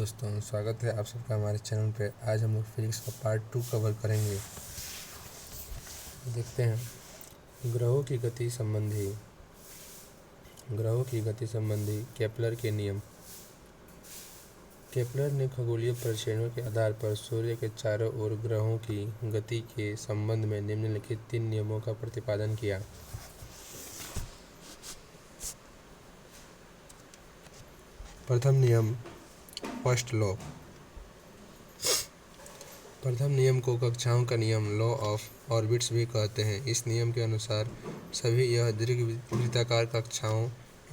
दोस्तों, स्वागत है आप सबका हमारे चैनल पे। आज हम लोग फिजिक्स का पार्ट 2 कवर करेंगे। देखते हैं ग्रहों की गति संबंधी केपलर के नियम। केपलर ने खगोलीय परिक्षणों के आधार पर सूर्य के चारों ओर ग्रहों की गति के संबंध में निम्नलिखित 3 नियमों का प्रतिपादन किया। प्रथम नियम, फर्स्ट लॉ। प्रथम नियम को कक्षाओं का नियम, लॉ ऑफ ऑर्बिट्स भी कहते हैं। इस नियम के अनुसार सभी यह दीर्घवृत्ताकार कक्षाओं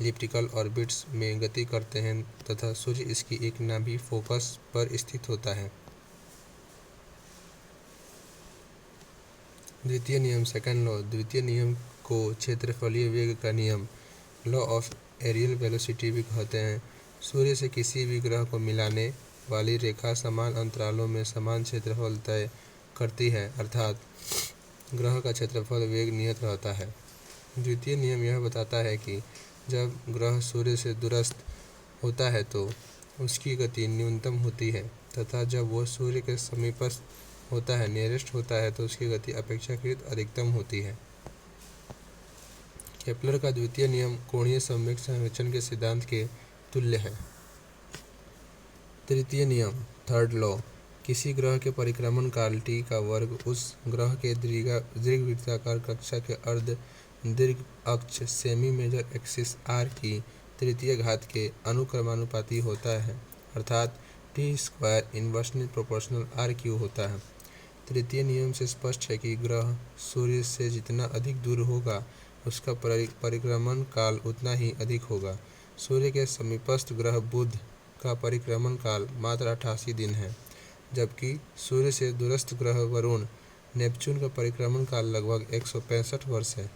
एलिप्टिकल ऑर्बिट्स में गति करते हैं तथा सूर्य इसकी एक नाभि फोकस पर स्थित होता है। द्वितीय नियम, सेकंड लॉ। द्वितीय नियम को क्षेत्रफलीय वेग का नियम, लॉ ऑफ एरियल वेलोसिटी भी कहते हैं। सूर्य से किसी भी ग्रह को मिलाने वाली रेखा समान अंतरालों में समान क्षेत्रफल तय करती है, अर्थात ग्रह का क्षेत्रफल वेग नियत रहता है। द्वितीय नियम यह बताता है कि जब ग्रह सूर्य से दूरस्थ होता है तो उसकी गति न्यूनतम होती है तथा जब वह सूर्य के समीपस्थ होता है, नियरेस्ट होता है, तो उसकी गति अपेक्षाकृत अधिकतम होती है। केपलर का द्वितीय नियम कोणीय संवेग संरक्षण के सिद्धांत के तुल्य है। तृतीय नियम, थर्ड लॉ। किसी ग्रह के परिक्रमण काल t का वर्ग उस ग्रह के दीर्घवृत्ताकार कक्षा के अर्ध दीर्घ अक्ष सेमी मेजर एक्सिस r की तृतीय घात के अनुक्रमानुपाती होता है, अर्थात t square inversely proportional r³ होता है। तृतीय नियम से स्पष्ट है कि ग्रह सूर्य से जितना अधिक दूर होगा उसका परिक्रमण काल उतना ही अधिक होगा। सूर्य के समीपस्थ ग्रह बुध का परिक्रमण काल मात्र 88 दिन है, जबकि सूर्य से दूरस्थ ग्रह वरुण नेपच्यून का परिक्रमण काल लगभग 165 वर्ष है।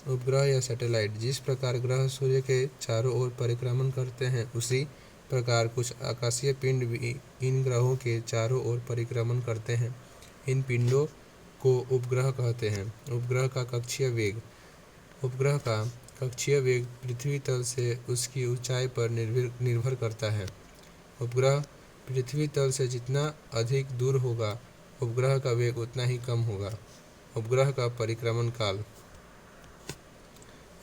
उपग्रह या सैटेलाइट। जिस प्रकार ग्रह सूर्य के चारों ओर परिक्रमण करते हैं, उसी प्रकार कुछ आकाशीय पिंड भी इन ग्रहों के चारों ओर परिक्रमण करते हैं। इन पिंडों को उपग्रह कहते हैं। उपग्रह का कक्षीय वेग। उपग्रह का कक्षीय वेग पृथ्वी तल से उसकी ऊंचाई पर निर्भर करता है। उपग्रह पृथ्वी तल से जितना अधिक दूर होगा, उपग्रह का वेग उतना ही कम होगा। उपग्रह का परिक्रमण काल।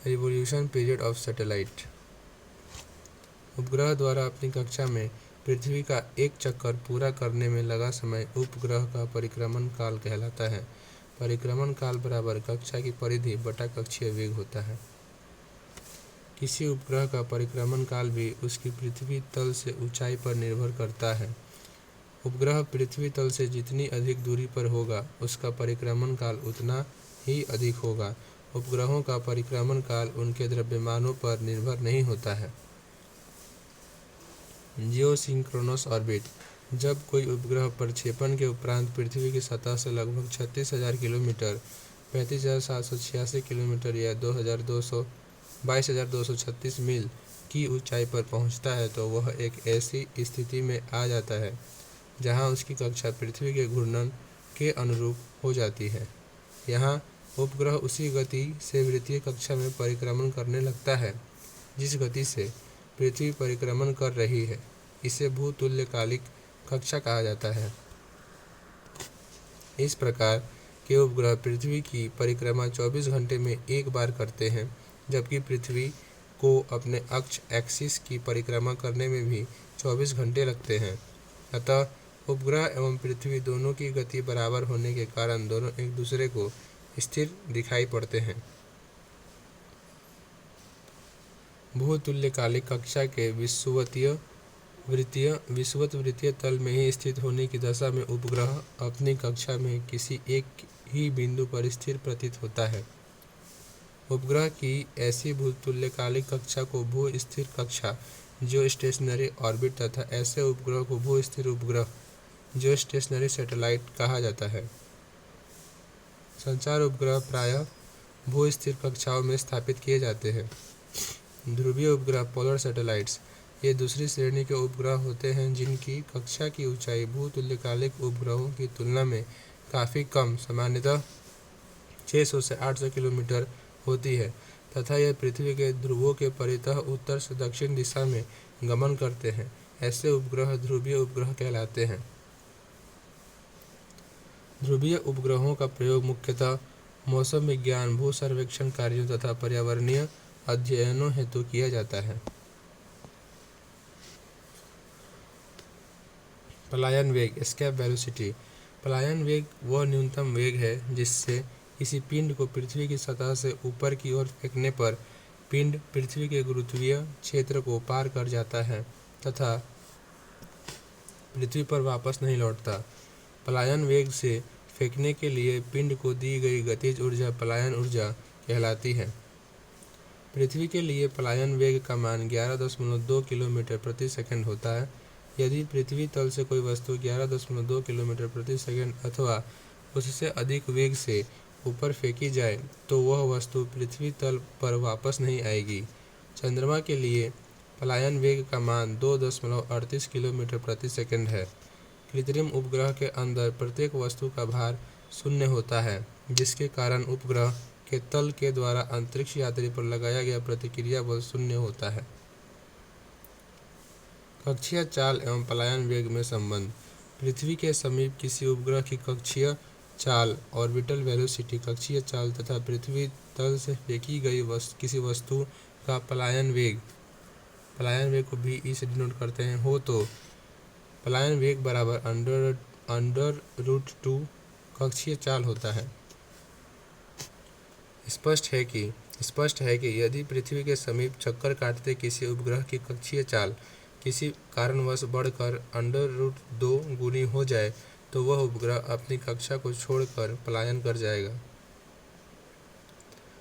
Revolution period of satellite. उपग्रह द्वारा अपनी कक्षा में पृथ्वी का एक चक्कर पूरा करने में लगा समय उपग्रह का परिक्रमण काल कहलाता है। परिक्रमण काल बराबर कक्षा की परिधि बटा कक्षीय वेग होता है। किसी उपग्रह का परिक्रमण काल भी उसकी पृथ्वी तल से ऊंचाई पर निर्भर करता है। उपग्रह पृथ्वी तल से जितनी अधिक दूरी पर होगा, उसका परिक्रमण काल उतना ही अधिक होगा। उपग्रहों का परिक्रमण काल उनके द्रव्यमानों पर निर्भर नहीं होता है। Geosynchronous orbit. जब कोई उपग्रह प्रक्षेपण के उपरांत पृथ्वी की सतह से लगभग 36,000 किलोमीटर, 35,786 किलोमीटर या 22,236 मील की ऊंचाई पर पहुंचता है, तो वह एक ऐसी स्थिति में आ जाता है जहां उसकी कक्षा पृथ्वी के घूर्णन के अनुरूप हो जाती है। यहाँ उपग्रह उसी गति से वृत्तीय कक्षा में परिक्रमण करने लगता है जिस गति से पृथ्वी परिक्रमण कर रही है। इसे भूतुल्यकालिक कक्षा कहा जाता है। इस प्रकार के उपग्रह पृथ्वी की परिक्रमा 24 घंटे में एक बार करते हैं, जबकि पृथ्वी को अपने अक्ष एक्सिस की परिक्रमा करने में भी 24 घंटे लगते हैं। अतः उपग्रह एवं पृथ्वी दोनों की गति बराबर होने के कारण दोनों एक दूसरे को स्थिर दिखाई पड़ते हैं। भूतुल्यकालिक कक्षा के विषुवत वृत्तीय तल में ही स्थित होने की दशा में उपग्रह अपनी कक्षा में किसी एक ही बिंदु पर स्थिर प्रतीत होता है। उपग्रह की ऐसी भूतुल्यकालिक कक्षा को भू स्थिर कक्षा जियो स्टेशनरी ऑर्बिट तथा ऐसे उपग्रह को भू स्थिर उपग्रह जियो स्टेशनरी सैटेलाइट कहा जाता है। संचार उपग्रह प्रायः भू स्थिर कक्षाओं में स्थापित किए जाते हैं। ध्रुवीय उपग्रह पोलर सैटेलाइट्स। ये दूसरी श्रेणी के उपग्रह होते हैं जिनकी कक्षा की ऊंचाई भूतुल्यकालिक उपग्रहों की तुलना में काफ़ी कम, सामान्यतः 600 से 800 किलोमीटर होती है तथा यह पृथ्वी के ध्रुवों के परितः उत्तर से दक्षिण दिशा में गमन करते हैं। ऐसे उपग्रह ध्रुवीय उपग्रह कहलाते हैं। ध्रुवीय उपग्रहों का प्रयोग मुख्यतः मौसम विज्ञान, भू सर्वेक्षण कार्यों तथा पर्यावरणीय अध्ययनों हेतु किया जाता है। पलायन वेग, एस्केप वेलोसिटी। पलायन वेग वह न्यूनतम वेग है जिससे किसी पिंड को पृथ्वी की सतह से ऊपर की ओर फेंकने पर पिंड पृथ्वी के गुरुत्वीय क्षेत्र को पार कर जाता है तथा पृथ्वी पर वापस नहीं लौटता। पलायन वेग से फेंकने के लिए पिंड को दी गई गतिज ऊर्जा पलायन ऊर्जा कहलाती है। पृथ्वी के लिए पलायन वेग का मान 11.2 किलोमीटर प्रति सेकंड होता है। यदि पृथ्वी तल से कोई वस्तु 11.2 किलोमीटर प्रति सेकंड अथवा उससे अधिक वेग से ऊपर फेंकी जाए तो वह वस्तु पृथ्वी तल पर वापस नहीं आएगी। चंद्रमा के लिए पलायन वेग का मान 2.38 किलोमीटर प्रति सेकंड है। कृत्रिम उपग्रह के अंदर प्रत्येक वस्तु का भार शून्य होता है, जिसके कारण उपग्रह के तल के द्वारा अंतरिक्ष यात्री पर लगाया गया प्रतिक्रिया बल शून्य होता है। कक्षीय चाल एवं पलायन वेग में संबंध। पृथ्वी के समीप किसी उपग्रह की कक्षीय चाल ऑर्बिटल वेलोसिटी कक्षीय चाल तथा पृथ्वी तल से फेंकी गई किसी वस्तु का पलायन वेग को भी ई से डिनोट करते हैं हो तो पलायन वेग बराबर अंडर रूट 2 कक्षीय चाल होता है। स्पष्ट है कि यदि पृथ्वी के समीप चक्कर काटते किसी उपग्रह की कक्षीय चाल किसी कारणवश बढ़कर अंडर रूट 2 गुनी हो जाए तो वह उपग्रह अपनी कक्षा को छोड़कर पलायन कर जाएगा।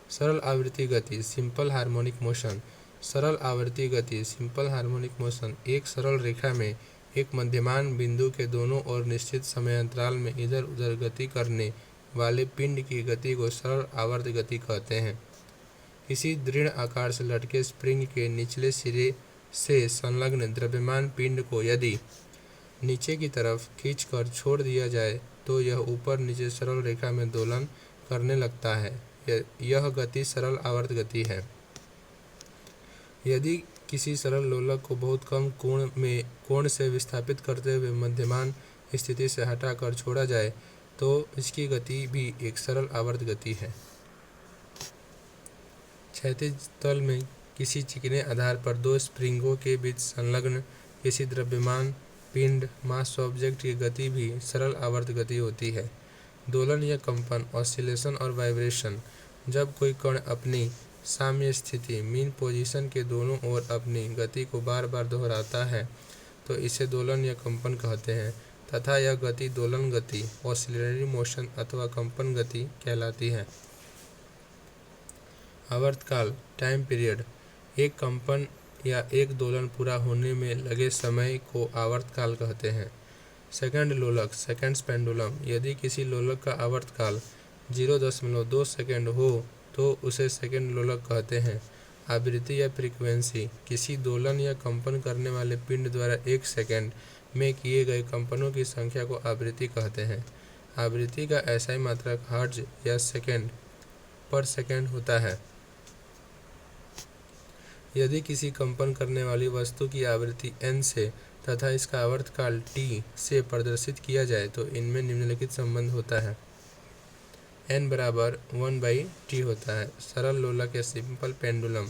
सरल आवृत्ति गति सिंपल हार्मोनिक मोशन। सरल आवृत्ति गति सिंपल हार्मोनिक मोशन एक सरल रेखा में एक मध्यमान बिंदु के दोनों ओर निश्चित समयांतराल में इधर उधर गति करने वाले पिंड की गति को सरल आवर्त गति कहते हैं। किसी दृढ़ आकार से लटके स्प्रिंग के निचले सिरे से संलग्न द्रव्यमान पिंड को यदि नीचे की तरफ खींचकर छोड़ दिया जाए तो यह ऊपर नीचे सरल रेखा में दोलन करने लगता है। यह गति सरल आवर्त गति है। यदि किसी सरल लोलक को बहुत कम कोण से विस्थापित करते हुए मध्यमान स्थिति से हटाकर छोड़ा जाए तो इसकी गति भी एक सरल आवर्त गति है। क्षैतिज तल में किसी चिकने आधार पर दो स्प्रिंगों के बीच संलग्न किसी द्रव्यमान पिंड मास ऑब्जेक्ट की गति भी सरल आवर्त गति होती है। दोलन या कंपन ऑसिलेशन और वाइब्रेशन। जब कोई कण अपनी साम्य स्थिति मीन पोजीशन के दोनों ओर अपनी गति को बार बार दोहराता है तो इसे दोलन या कंपन कहते हैं तथा यह गति दोलन गति ऑसिलेटरी मोशन अथवा कंपन गति कहलाती है। आवर्तकाल टाइम पीरियड एक कंपन या एक दोलन पूरा होने में लगे समय को आवर्तकाल कहते हैं। सेकंड लोलक सेकंड्स पेंडुलम। यदि किसी लोलक का आवर्तकाल 0.2 सेकंड हो तो उसे सेकंड लोलक कहते हैं। आवृत्ति या फ्रीक्वेंसी किसी दोलन या कंपन करने वाले पिंड द्वारा एक सेकंड में किए गए कंपनों की संख्या को आवृत्ति कहते हैं। आवृत्ति का एसआई मात्रक हर्ट्ज या सेकंड पर सेकंड होता है। यदि किसी कंपन करने वाली वस्तु की आवृत्ति n से तथा इसका आवर्तकाल t से प्रदर्शित किया जाए तो इनमें निम्नलिखित संबंध होता है। n बराबर 1/t होता है। सरल लोलक या सिंपल पेंडुलम।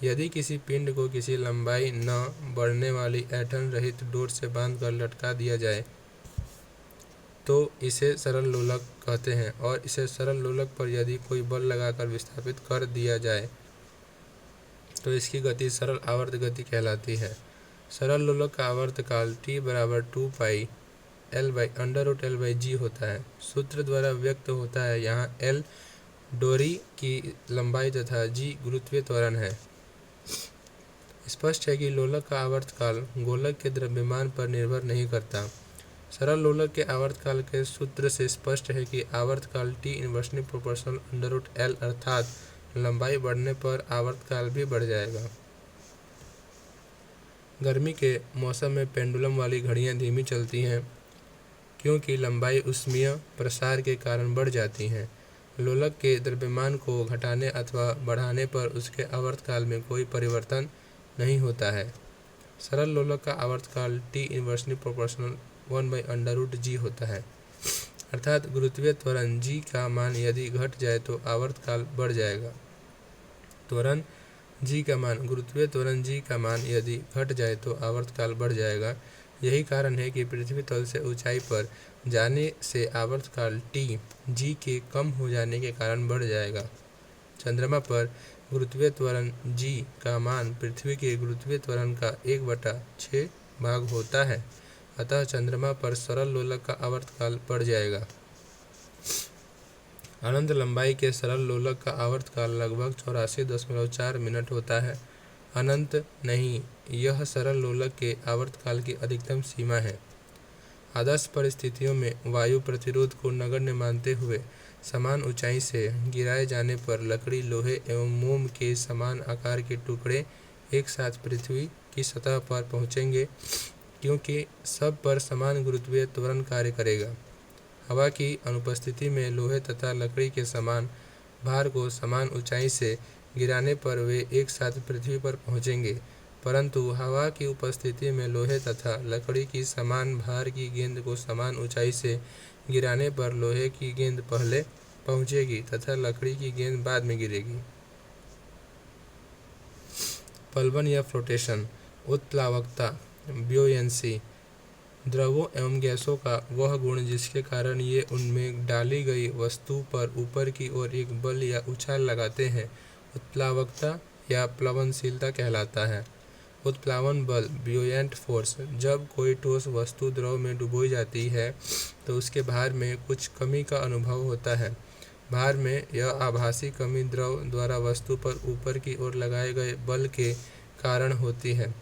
यदि किसी पिंड को किसी लंबाई न बढ़ने वाली ऐंठन रहित डोर से बांधकर लटका दिया जाए तो इसे सरल लोलक कहते हैं और इसे सरल लोलक पर यदि कोई बल लगाकर विस्थापित कर दिया जाए तो इसकी गति सरल आवर्त गति कहलाती है। सरल लोलक का आवर्तकाल t बराबर 2π L/√L/g होता है। सूत्र द्वारा व्यक्त होता है। यहाँ L डोरी की लंबाई तथा g गुरुत्वीय त्वरण है। स्पष्ट है कि लोलक का आवर्तकाल गोलक के द्रव्यमान पर निर्भर नहीं करता। सरल लोलक के आवर्तकाल के सूत्र से स्पष्ट है कि आवर्तकाल t इनवर्सली प्रोपोर्शनल √L अर्थात लंबाई बढ़ने पर आवर्तकाल भी बढ़ जाएगा। गर्मी के मौसम में पेंडुलम वाली घड़ियां धीमी चलती हैं क्योंकि लंबाई ऊष्मीय प्रसार के कारण बढ़ जाती हैं। लोलक के द्रव्यमान को घटाने अथवा बढ़ाने पर उसके आवर्तकाल में कोई परिवर्तन नहीं होता है। सरल लोलक का आवर्तकाल T इन्वर्सली प्रोपोर्शनल 1/√g होता है, अर्थात गुरुत्वीय त्वरण g का मान यदि घट जाए तो आवर्तकाल बढ़ जाएगा। त्वरण g का मान गुरुत्वीय त्वरण g का मान यदि घट जाए तो आवर्तकाल बढ़ जाएगा। यही कारण है कि पृथ्वी तल से ऊंचाई पर जाने से आवर्तकाल T g के कम हो जाने के कारण बढ़ जाएगा। चंद्रमा पर गुरुत्वीय त्वरण g का मान पृथ्वी के गुरुत्वीय त्वरण का 1/6 भाग होता है, अतः चंद्रमा पर सरल लोलक का आवर्तकाल बढ़ जाएगा। अनंत लंबाई के सरल लोलक का आवर्तकाल लगभग 84.4 मिनट होता है। अनंत नहीं, यह सरल लोलक के आवर्तकाल की अधिकतम सीमा है। आदर्श परिस्थितियों में वायु प्रतिरोध को नगण्य मानते हुए समान ऊंचाई से गिराए जाने पर लकड़ी, लोहे एवं मोम के समान आकार के टुकड़े एक साथ पृथ्वी की सतह पर पहुंचेंगे, क्योंकि सब पर समान गुरुत्वीय त्वरण कार्य करेगा। हवा की अनुपस्थिति में लोहे तथा लकड़ी के समान भार को समान ऊंचाई से गिराने पर वे एक साथ पृथ्वी पर पहुंचेंगे, परंतु हवा की उपस्थिति में लोहे तथा लकड़ी की समान भार की गेंद को समान ऊंचाई से गिराने पर लोहे की गेंद पहले पहुंचेगी तथा लकड़ी की गेंद बाद में गिरेगी। पलवन या फ्लोटेशन। उत्प्लावकता ब्योयेंसी द्रवों एवं गैसों का वह गुण जिसके कारण ये उनमें डाली गई वस्तु पर ऊपर की ओर एक बल या उछाल लगाते हैं, उत्प्लावकता या प्लवनशीलता कहलाता है। उत्प्लावन बल ब्योयेंट फोर्स। जब कोई ठोस वस्तु द्रव में डुबोई जाती है तो उसके भार में कुछ कमी का अनुभव होता है। भार में यह आभासी कमी द्रव द्वारा वस्तु पर ऊपर की ओर लगाए गए बल के कारण होती है।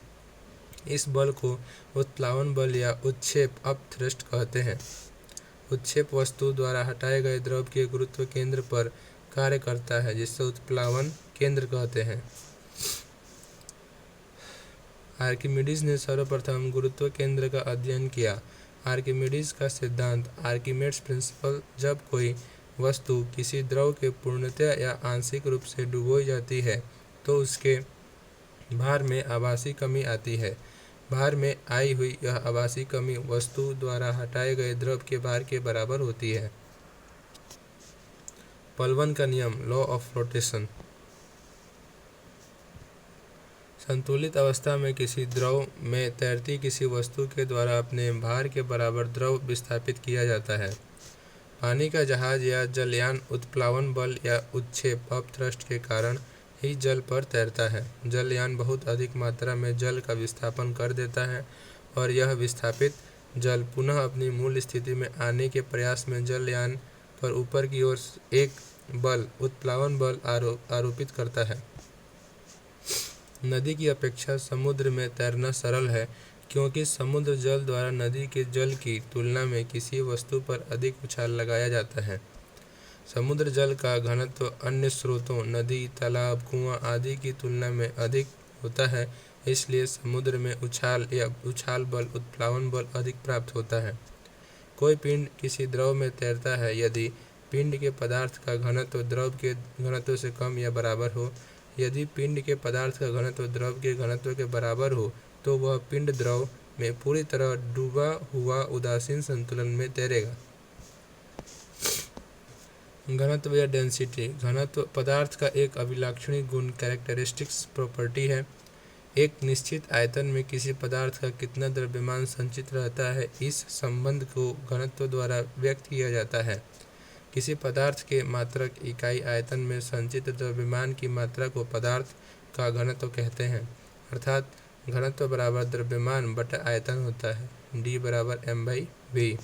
इस बल को उत्प्लावन बल या उत्क्षेप अपथ्रस्ट कहते हैं। उत्क्षेप वस्तु द्वारा हटाए गए द्रव के गुरुत्व केंद्र पर कार्य करता है, जिससे उत्प्लावन केंद्र कहते हैं। आर्किमिडीज ने सर्वप्रथम गुरुत्व केंद्र का अध्ययन किया। आर्किमिडीज का सिद्धांत आर्किमेड्स प्रिंसिपल। जब कोई वस्तु किसी द्रव के पूर्णतया या आंशिक रूप से डुबोई जाती है तो उसके भार में आभासी कमी आती है। भार में आई हुई यह आभासी कमी वस्तु द्वारा हटाए गए द्रव के भार के बराबर होती है। पलवन का नियम, लॉ ऑफ फ्लोटेशन। संतुलित अवस्था में किसी द्रव में तैरती किसी वस्तु के द्वारा अपने भार के बराबर द्रव विस्थापित किया जाता है। पानी का जहाज या जलयान उत्प्लावन बल या उत्क्षेप अपथ्रस्ट के कारण ही जल पर तैरता है। जलयान बहुत अधिक मात्रा में जल का विस्थापन कर देता है और यह विस्थापित जल पुनः अपनी मूल स्थिति में आने के प्रयास में जलयान पर ऊपर की ओर एक बल, उत्प्लावन बल आरोपित करता है। नदी की अपेक्षा समुद्र में तैरना सरल है, क्योंकि समुद्र जल द्वारा नदी के जल की तुलना में किसी वस्तु पर अधिक उछाल लगाया जाता है। समुद्र जल का घनत्व अन्य स्रोतों, नदी, तालाब, कुआं आदि की तुलना में अधिक होता है, इसलिए समुद्र में उछाल या उछाल बल, उत्प्लावन बल अधिक प्राप्त होता है। कोई पिंड किसी द्रव में तैरता है यदि पिंड के पदार्थ का घनत्व द्रव के घनत्व से कम या बराबर हो। यदि पिंड के पदार्थ का घनत्व द्रव के घनत्व के बराबर हो तो वह पिंड द्रव में पूरी तरह डूबा हुआ उदासीन संतुलन में तैरेगा। घनत्व या डेंसिटी। घनत्व पदार्थ का एक अभिलाक्षणिक गुण, कैरेक्टरिस्टिक्स प्रॉपर्टी है। एक निश्चित आयतन में किसी पदार्थ का कितना द्रव्यमान संचित रहता है, इस संबंध को घनत्व द्वारा व्यक्त किया जाता है। किसी पदार्थ के मात्रक इकाई आयतन में संचित द्रव्यमान की मात्रा को पदार्थ का घनत्व कहते हैं, अर्थात घनत्व बराबर द्रव्यमान बटा आयतन होता है। D बराबर m/v।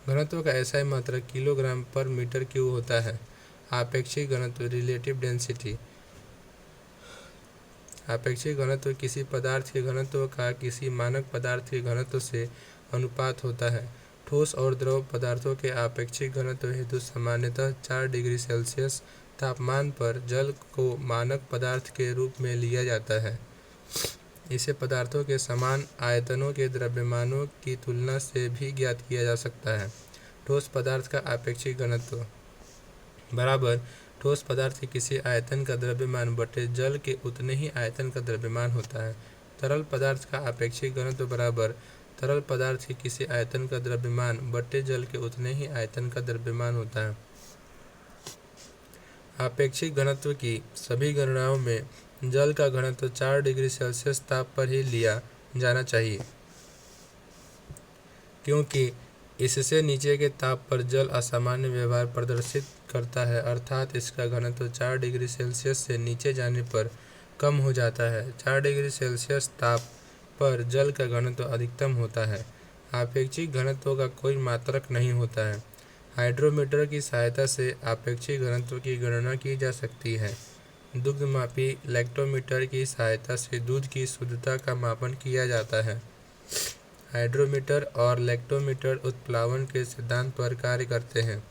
घनत्व का SI मात्रक किलोग्राम पर मीटर क्यूब होता है। आपेक्षिक घनत्व, रिलेटिव डेंसिटी। आपेक्षिक घनत्व किसी पदार्थ के घनत्व का किसी मानक पदार्थ के घनत्व से अनुपात होता है। ठोस और द्रव पदार्थों के आपेक्षिक घनत्व हेतु सामान्यतः 4 डिग्री सेल्सियस तापमान पर जल को मानक पदार्थ के रूप में लिया जाता है। इसे पदार्थों के समान आयतनों के द्रव्यमानों की तुलना से भी ज्ञात किया जा सकता है। ठोस पदार्थ का आपेक्षिक घनत्व बराबर ठोस पदार्थ के किसी आयतन का द्रव्यमान बटे जल के उतने ही आयतन का द्रव्यमान होता है। तरल पदार्थ का आपेक्षिक घनत्व बराबर तरल पदार्थ के किसी आयतन का द्रव्यमान बटे जल के उतने ही आयतन का द्रव्यमान होता है। आपेक्षिक घनत्व की सभी गणनाओं में जल का घनत्व 4 डिग्री सेल्सियस ताप पर ही लिया जाना चाहिए, क्योंकि इससे नीचे के ताप पर जल असामान्य व्यवहार प्रदर्शित करता है, अर्थात इसका घनत्व 4 डिग्री सेल्सियस से नीचे जाने पर कम हो जाता है। 4 डिग्री सेल्सियस ताप पर जल का घनत्व अधिकतम होता है। आपेक्षिक घनत्व का कोई मात्रक नहीं होता है। हाइड्रोमीटर की सहायता से आपेक्षिक घनत्व की गणना की जा सकती है। दुग्धमापी लैक्टोमीटर की सहायता से दूध की शुद्धता का मापन किया जाता है। हाइड्रोमीटर और लैक्टोमीटर उत्प्लावन के सिद्धांत पर कार्य करते हैं।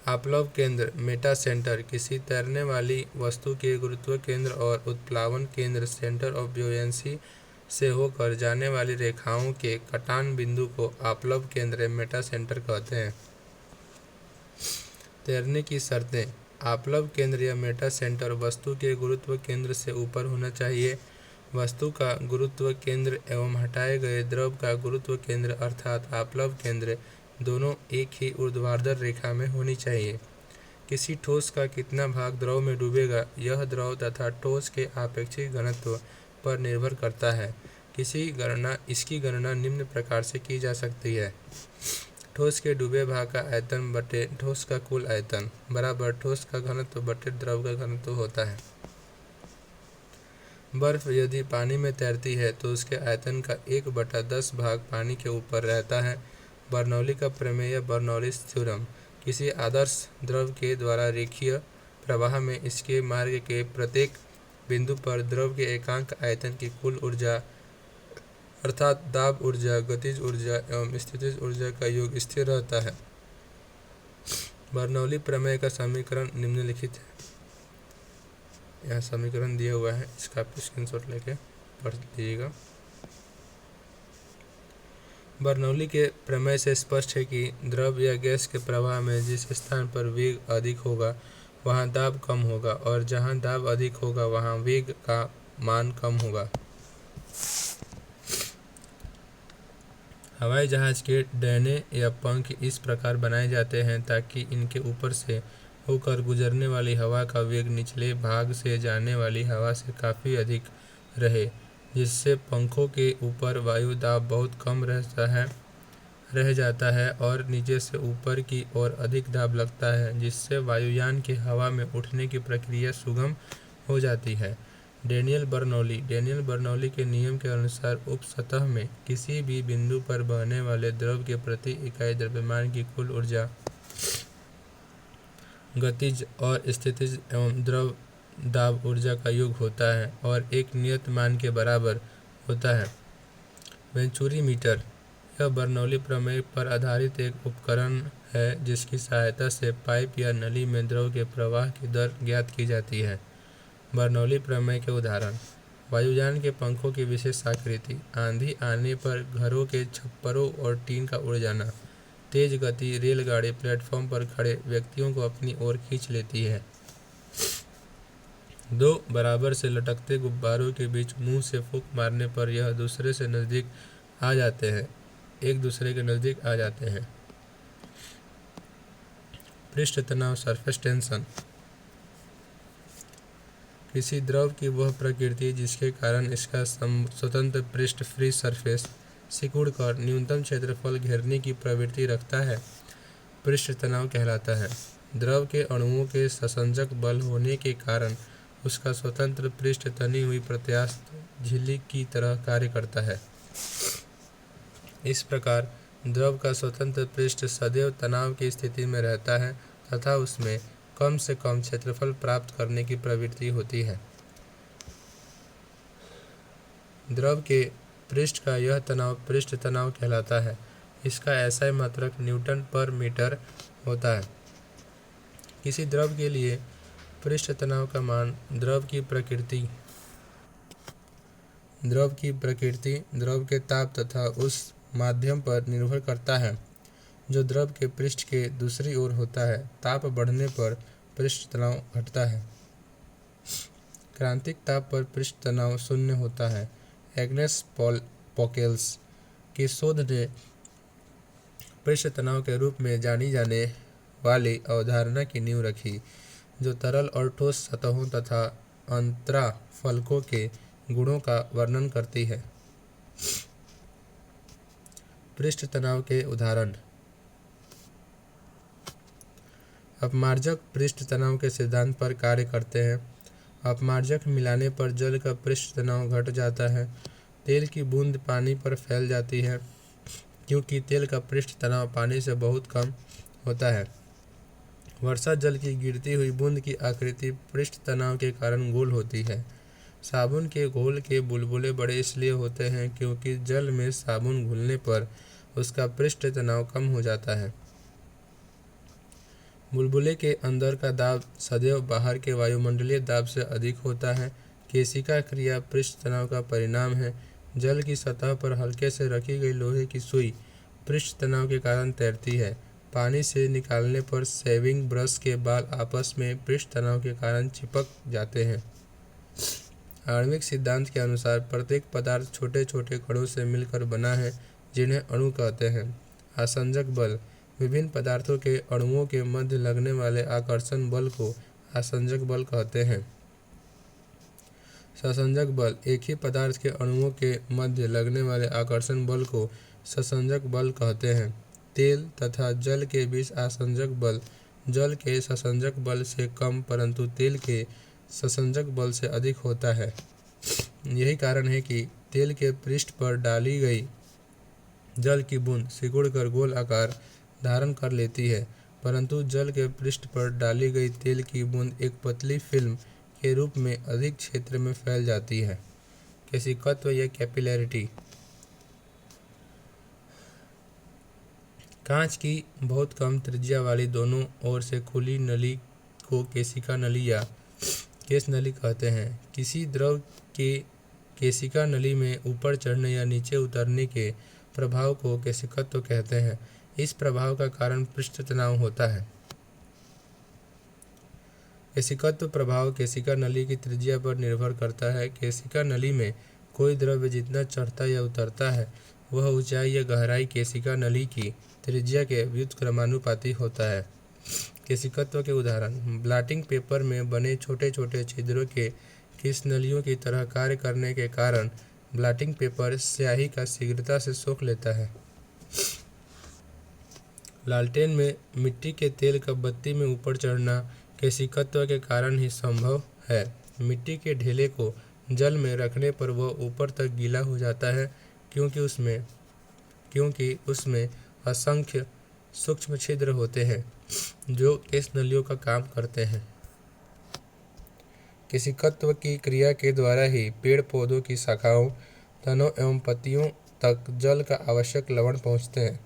आप्लव केंद्र मेटा सेंटर किसी तैरने वाली वस्तु के गुरुत्व केंद्र और उत्प्लावन केंद्र सेंटर ऑफ ब्यूयेंसी से होकर जाने वाली रेखाओं के कटान बिंदु को आप्लव केंद्र मेटा सेंटर कहते हैं। तैरने की शर्तें आप्लव केंद्र या मेटा सेंटर वस्तु के गुरुत्व केंद्र से ऊपर होना चाहिए। वस्तु का गुरुत्व केंद्र एवं हटाए गए द्रव का गुरुत्व केंद्र अर्थात आप्लव केंद्र दोनों एक ही ऊर्ध्वाधर रेखा में होनी चाहिए। किसी ठोस का कितना भाग द्रव में डूबेगा यह द्रव तथा ठोस के आपेक्षिक घनत्व पर निर्भर करता है। इसकी गणना निम्न प्रकार से की जा सकती है। ठोस के डूबे भाग का आयतन बटे ठोस का कुल आयतन बराबर ठोस का घनत्व बटे द्रव का घनत्व होता है। बर्फ यदि पानी में तैरती है तो उसके आयतन का 1/10 भाग पानी के ऊपर रहता है। बर्नौली का प्रमेय बर्नौलीज थ्योरम किसी आदर्श द्रव के द्वारा रेखीय प्रवाह में इसके मार्ग के प्रत्येक बिंदु पर द्रव के एकांक आयतन की कुल ऊर्जा अर्थात दाब ऊर्जा, गतिज ऊर्जा एवं स्थितिज ऊर्जा का योग स्थिर रहता है। बर्नौली प्रमेय का समीकरण निम्नलिखित है। यह समीकरण दिया हुआ है, इसका आप स्क्रीनशॉट लेके पढ़ लीजिएगा। बर्नौली के प्रमेय से स्पष्ट है कि द्रव या गैस के प्रवाह में जिस स्थान पर वेग अधिक होगा वहाँ दाब कम होगा और जहाँ दाब अधिक होगा वहाँ वेग का मान कम होगा। हवाई जहाज के डैने या पंख इस प्रकार बनाए जाते हैं ताकि इनके ऊपर से होकर गुजरने वाली हवा का वेग निचले भाग से जाने वाली हवा से काफ़ी अधिक रहे, जिससे पंखों के ऊपर वायु दाब बहुत कम रह जाता है और नीचे से ऊपर की ओर अधिक दाब लगता है, जिससे वायुयान की हवा में उठने की प्रक्रिया सुगम हो जाती है। डेनियल बर्नौली के नियम के अनुसार उपसतह में किसी भी बिंदु पर बहने वाले द्रव के प्रति इकाई द्रव्यमान की कुल ऊर्जा गतिज और स्थितिज एवं द्रव दाब ऊर्जा का योग होता है और एक नियत मान के बराबर होता है। वेंचुरी मीटर यह बर्नौली प्रमेय पर आधारित एक उपकरण है जिसकी सहायता से पाइप या नली में द्रव के प्रवाह की दर ज्ञात की जाती है। बर्नौली प्रमेय के उदाहरण वायुयान के पंखों की विशेष आकृति, आंधी आने पर घरों के छप्परों और टीन का उड़ जाना, तेज गति रेलगाड़ी प्लेटफॉर्म पर खड़े व्यक्तियों को अपनी ओर खींच लेती है। दो बराबर से लटकते गुब्बारों के बीच मुंह से फूंक मारने पर यह एक दूसरे के नज़दीक आ जाते हैं। पृष्ठ तनाव सरफेस टेंशन किसी द्रव की वह प्रकृति जिसके कारण इसका स्वतंत्र पृष्ठ फ्री सरफेस सिकुड़कर न्यूनतम क्षेत्रफल घेरने की प्रवृत्ति रखता है, पृष्ठ तनाव कहलाता है। द्रव के अणुओं के संसंजक बल होने के कारण उसका स्वतंत्र पृष्ठ तनी हुई प्रत्यास्थ झिल्ली की तरह कार्य करता है। इस प्रकार द्रव का स्वतंत्र पृष्ठ सदैव तनाव की स्थिति में रहता है तथा उसमें कम से कम क्षेत्रफल प्राप्त करने की प्रवृत्ति होती है। द्रव के पृष्ठ का यह तनाव पृष्ठ तनाव कहलाता है। इसका SI मात्रक न्यूटन पर मीटर होता है। किसी द्रव के लिए पृष्ठ तनाव का मान द्रव की प्रकृति, द्रव के ताप तथा उस माध्यम पर निर्भर करता है। जो द्रव के पृष्ठ के दूसरी ओर होता है। ताप बढ़ने पर पृष्ठ तनाव घटता है। क्रांतिक ताप पर पृष्ठ तनाव शून्य होता है। एग्नेस पोकेल्स की शोध ने पृष्ठ तनाव के रूप में जानी जाने वाली अवधारणा की नींव रखी, जो तरल और ठोस सतहों तथा अंतराफलकों के गुणों का वर्णन करती है। पृष्ठ तनाव के उदाहरण। अपमार्जक पृष्ठ तनाव के सिद्धांत पर कार्य करते हैं। अपमार्जक मिलाने पर जल का पृष्ठ तनाव घट जाता है। तेल की बूंद पानी पर फैल जाती है, क्योंकि तेल का पृष्ठ तनाव पानी से बहुत कम होता है। वर्षा जल की गिरती हुई बूंद की आकृति पृष्ठ तनाव के कारण गोल होती है। साबुन के घोल के बुलबुले बड़े इसलिए होते हैं क्योंकि जल में साबुन घुलने पर उसका पृष्ठ तनाव कम हो जाता है। बुलबुले के अंदर का दाब सदैव बाहर के वायुमंडलीय दाब से अधिक होता है। केशिका क्रिया पृष्ठ तनाव का परिणाम है। जल की सतह पर हल्के से रखी गई लोहे की सुई पृष्ठ तनाव के कारण तैरती है। पानी से निकालने पर शेविंग ब्रश के बाल आपस में पृष्ठ तनाव के कारण चिपक जाते हैं। आणविक सिद्धांत के अनुसार प्रत्येक पदार्थ छोटे छोटे कणों से मिलकर बना है, जिन्हें अणु कहते हैं। आसंजक बल। विभिन्न पदार्थों के अणुओं के मध्य लगने वाले आकर्षण बल को आसंजक बल कहते हैं। ससंजक बल। एक ही पदार्थ के अणुओं के मध्य लगने वाले आकर्षण बल को ससंजक बल कहते हैं। तेल तथा जल के बीच आसंजक बल जल के ससंजक बल से कम परंतु तेल के ससंजक बल से अधिक होता है। यही कारण है कि तेल के पृष्ठ पर डाली गई जल की बूंद सिकुड़कर गोल आकार धारण कर लेती है, परंतु जल के पृष्ठ पर डाली गई तेल की बूंद एक पतली फिल्म के रूप में अधिक क्षेत्र में फैल जाती है। केशिकत्व या कैपिलैरिटी। कांच की बहुत कम त्रिज्या वाली दोनों ओर से खुली नली को केशिका नली या केश नली कहते हैं। किसी द्रव के केशिका नली में ऊपर चढ़ने या नीचे उतरने के प्रभाव को केशिकत्व कहते हैं। इस प्रभाव का कारण पृष्ठ तनाव होता है। केशिकत्व प्रभाव केशिका नली की त्रिज्या पर निर्भर करता है। केशिका नली में कोई द्रव्य जितना चढ़ता या उतरता है, वह ऊंचाई या गहराई केशिका नली की त्रिज्या के व्युत्क्रमानुपाती होता है। केशिकत्व के उदाहरण। ब्लॉटिंग पेपर में बने छोटे छोटे छिद्रों के केश नलियों की तरह कार्य करने के कारण ब्लॉटिंग पेपर स्याही का शीघ्रता से सोख लेता है। लालटेन में मिट्टी के तेल का बत्ती में ऊपर चढ़ना केशिकत्व के कारण ही संभव है। मिट्टी के ढेले को जल में रखने पर वह ऊपर तक गीला हो जाता है, क्योंकि उसमें असंख्य सूक्ष्म छिद्र होते हैं जो केश नलियों का काम करते हैं। केशिकत्व की क्रिया के द्वारा ही पेड़ पौधों की शाखाओं, तनों एवं पत्तियों तक जल का आवश्यक लवण पहुँचते हैं।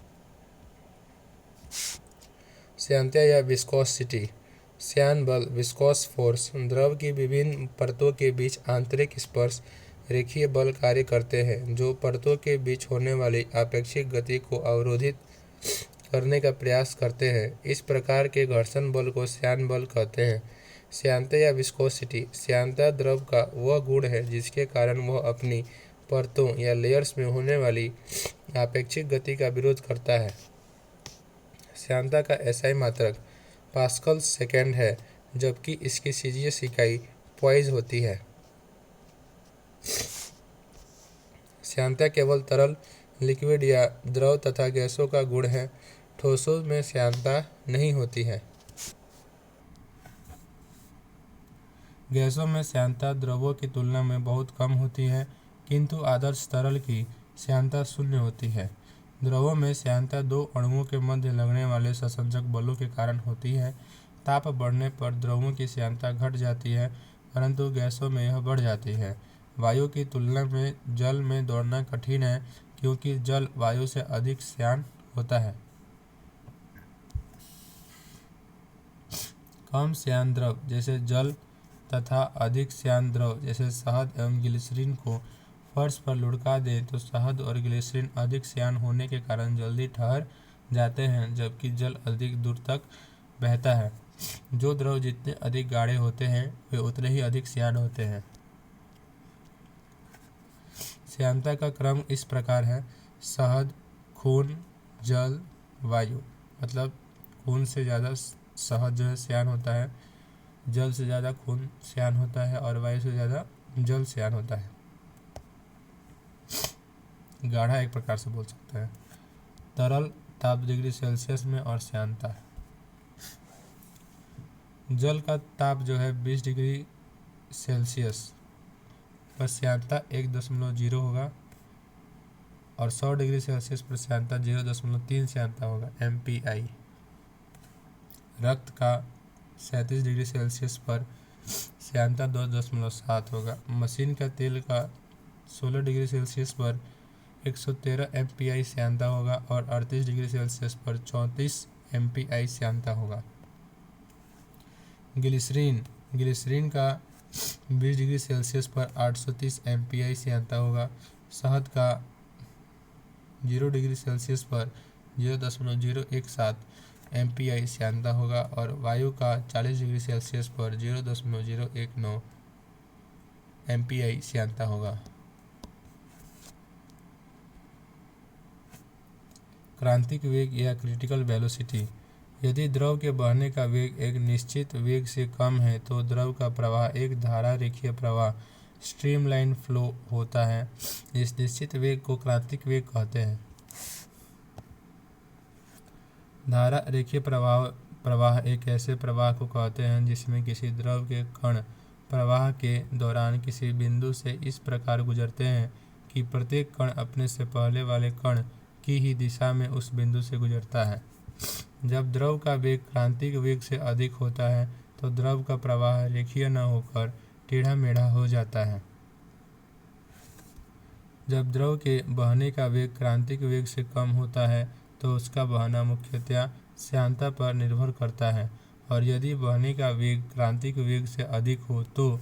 श्यानता या विस्कोसिटी। श्यान बल विस्कोस फोर्स। द्रव की विभिन्न परतों के बीच आंतरिक स्पर्श रेखीय बल कार्य करते हैं, जो परतों के बीच होने वाली आपेक्षिक गति को अवरोधित करने का प्रयास करते हैं। इस प्रकार के घर्षण बल को श्यान बल कहते हैं। श्यानता या विस्कोसिटी। श्यानता द्रव का वह गुण है जिसके कारण वह अपनी परतों या लेयर्स में होने वाली आपेक्षिक गति का विरोध करता है। श्यानता का एसआई मात्रक पास्कल सेकेंड है, जबकि इसकी सीजीएस इकाई पॉइज होती है। श्यानता केवल तरल, लिक्विड या द्रव तथा गैसों का गुण है। ठोसों में श्यानता नहीं होती है। गैसों में श्यानता द्रवों की तुलना में बहुत कम होती है, किंतु आदर्श तरल की श्यानता शून्य होती है। द्रवों में श्यानता दो अणुओं के मध्य लगने वाले ससंजक बलों के कारण होती है। ताप बढ़ने पर द्रवों की श्यानता घट जाती है, परंतु गैसों में यह बढ़ जाती है। वायु की तुलना में जल में दौड़ना कठिन है, क्योंकि जल वायु से अधिक श्यान होता है। कम श्यान द्रव जैसे जल तथा अधिक श्यान द्रव जैसे शहद एवं ग्लिसरीन को फर्श पर लुढ़का दें तो शहद और ग्लिसरीन अधिक श्यान होने के कारण जल्दी ठहर जाते हैं, जबकि जल अधिक दूर तक बहता है। जो द्रव जितने अधिक गाढ़े होते हैं वे उतने ही अधिक श्यान होते हैं। श्यानता का क्रम इस प्रकार है: शहद, खून, जल, वायु। मतलब खून से ज़्यादा शहद जो है श्यान होता है, जल से ज़्यादा खून श्यान होता है और वायु से ज़्यादा जल श्यान होता है। गाढ़ा एक प्रकार से बोल सकते हैं। तरल ताप डिग्री सेल्सियस में और श्यानता, जल का ताप जो है 20 डिग्री सेल्सियस पर श्यानता 1.0 होगा और 100 डिग्री सेल्सियस पर श्यानता 0.3 श्यानता होगा, MPI। रक्त का 37 डिग्री सेल्सियस पर श्यानता 2.7 होगा। मशीन का तेल का 16 डिग्री सेल्सियस पर 113 MPI श्यानता होगा और 38 डिग्री सेल्सियस पर 34 MPI श्यानता होगा। ग्लिसरीन का 20 डिग्री सेल्सियस पर 830 MPI श्यानता होगा। शहद का 0 डिग्री सेल्सियस पर 0.017 MPI श्यानता होगा और वायु का 40 डिग्री सेल्सियस पर 0.019 MPI श्यानता होगा। क्रांतिक वेग या क्रिटिकल वेलोसिटी, यदि द्रव के बहने का वेग एक निश्चित वेग से कम है तो द्रव का प्रवाह एक धारा रेखीय प्रवाह स्ट्रीमलाइन फ्लो होता है। इस निश्चित वेग को क्रांतिक वेग कहते हैं। धारा रेखीय प्रवाह एक ऐसे प्रवाह को कहते हैं जिसमें किसी द्रव के कण प्रवाह के दौरान किसी बिंदु से इस प्रकार गुजरते हैं कि प्रत्येक कण अपने से पहले वाले कण की ही दिशा में उस बिंदु से गुजरता है। जब द्रव का वेग क्रांतिक वेग से अधिक होता है तो द्रव का प्रवाह रेखीय न होकर टेढ़ा मेढ़ा हो जाता है। जब द्रव के बहने का वेग क्रांतिक वेग से कम होता है तो उसका बहना मुख्यतया श्यानता पर निर्भर करता है, और यदि बहने का वेग क्रांतिक वेग से अधिक हो तो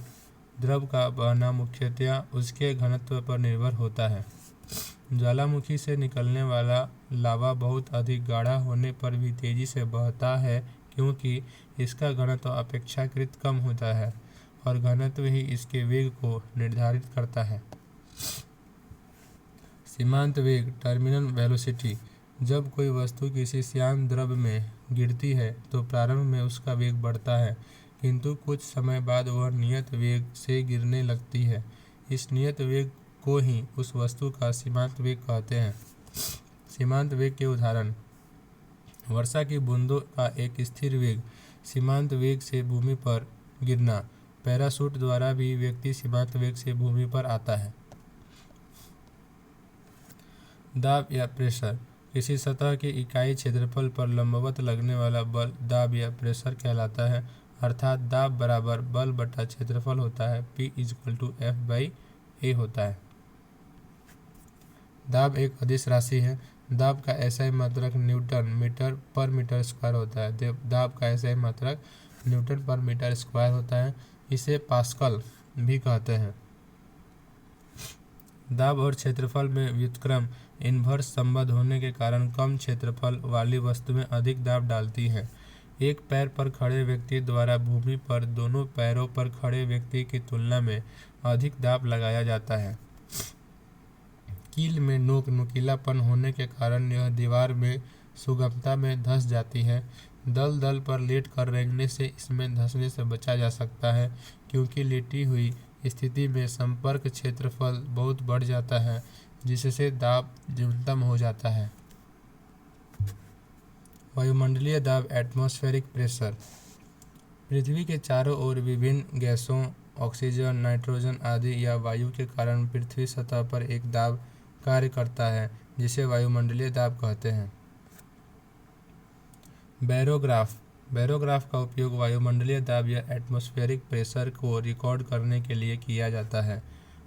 द्रव का बहना मुख्यतया उसके घनत्व पर निर्भर होता है। ज्वालामुखी से निकलने वाला लावा बहुत अधिक गाढ़ा होने पर भी तेजी से बहता है, क्योंकि इसका घनत्व अपेक्षाकृत कम होता है और घनत्व ही इसके वेग को निर्धारित करता है। सीमांत वेग, टर्मिनल वेलोसिटी, जब कोई वस्तु किसी श्यान द्रव में गिरती है तो प्रारंभ में उसका वेग बढ़ता है, किंतु कुछ समय बाद वह नियत वेग से गिरने लगती है। इस नियत वेग को ही उस वस्तु का सीमांत वेग कहते हैं। सीमांत वेग के उदाहरण: वर्षा की बूंदों का एक स्थिर वेग, सीमांत वेग से भूमि पर गिरना। पैराशूट द्वारा भी व्यक्ति सीमांत वेग से भूमि पर आता है। दाब या प्रेशर, किसी सतह के इकाई क्षेत्रफल पर लंबवत लगने वाला बल दाब या प्रेशर कहलाता है, अर्थात दाब बराबर बल बटा क्षेत्रफल होता है। P = F/A होता है। दाब एक अदिश राशि है। दाब का एसआई मात्रक न्यूटन मीटर पर मीटर स्क्वायर होता है। दाब का एसआई मात्रक न्यूटन पर मीटर स्क्वायर होता है। इसे पास्कल भी कहते हैं। दाब और क्षेत्रफल में व्युत्क्रम इनवर्स संबंध होने के कारण कम क्षेत्रफल वाली वस्तुएं अधिक दाब डालती हैं। एक पैर पर खड़े व्यक्ति द्वारा भूमि पर दोनों पैरों पर खड़े व्यक्ति की तुलना में अधिक दाब लगाया जाता है। कील में नोक नुकीलापन होने के कारण यह दीवार में सुगमता में धंस जाती है। दल पर लेट कर रेंगने से इसमें धंसने से बचा जा सकता है, क्योंकि लेटी हुई स्थिति में संपर्क क्षेत्रफल बहुत बढ़ जाता है, जिससे दाब न्यूनतम हो जाता है। वायुमंडलीय दाब, एटमॉस्फेरिक प्रेशर, पृथ्वी के चारों ओर विभिन्न गैसों, ऑक्सीजन, नाइट्रोजन आदि या वायु के कारण पृथ्वी सतह पर एक दाब कार्य करता है, जिसे वायुमंडलीय दाब कहते हैं। बैरोग्राफ का उपयोग वायुमंडलीय दाब या एटमॉस्फेरिक प्रेशर को रिकॉर्ड करने के लिए किया जाता है।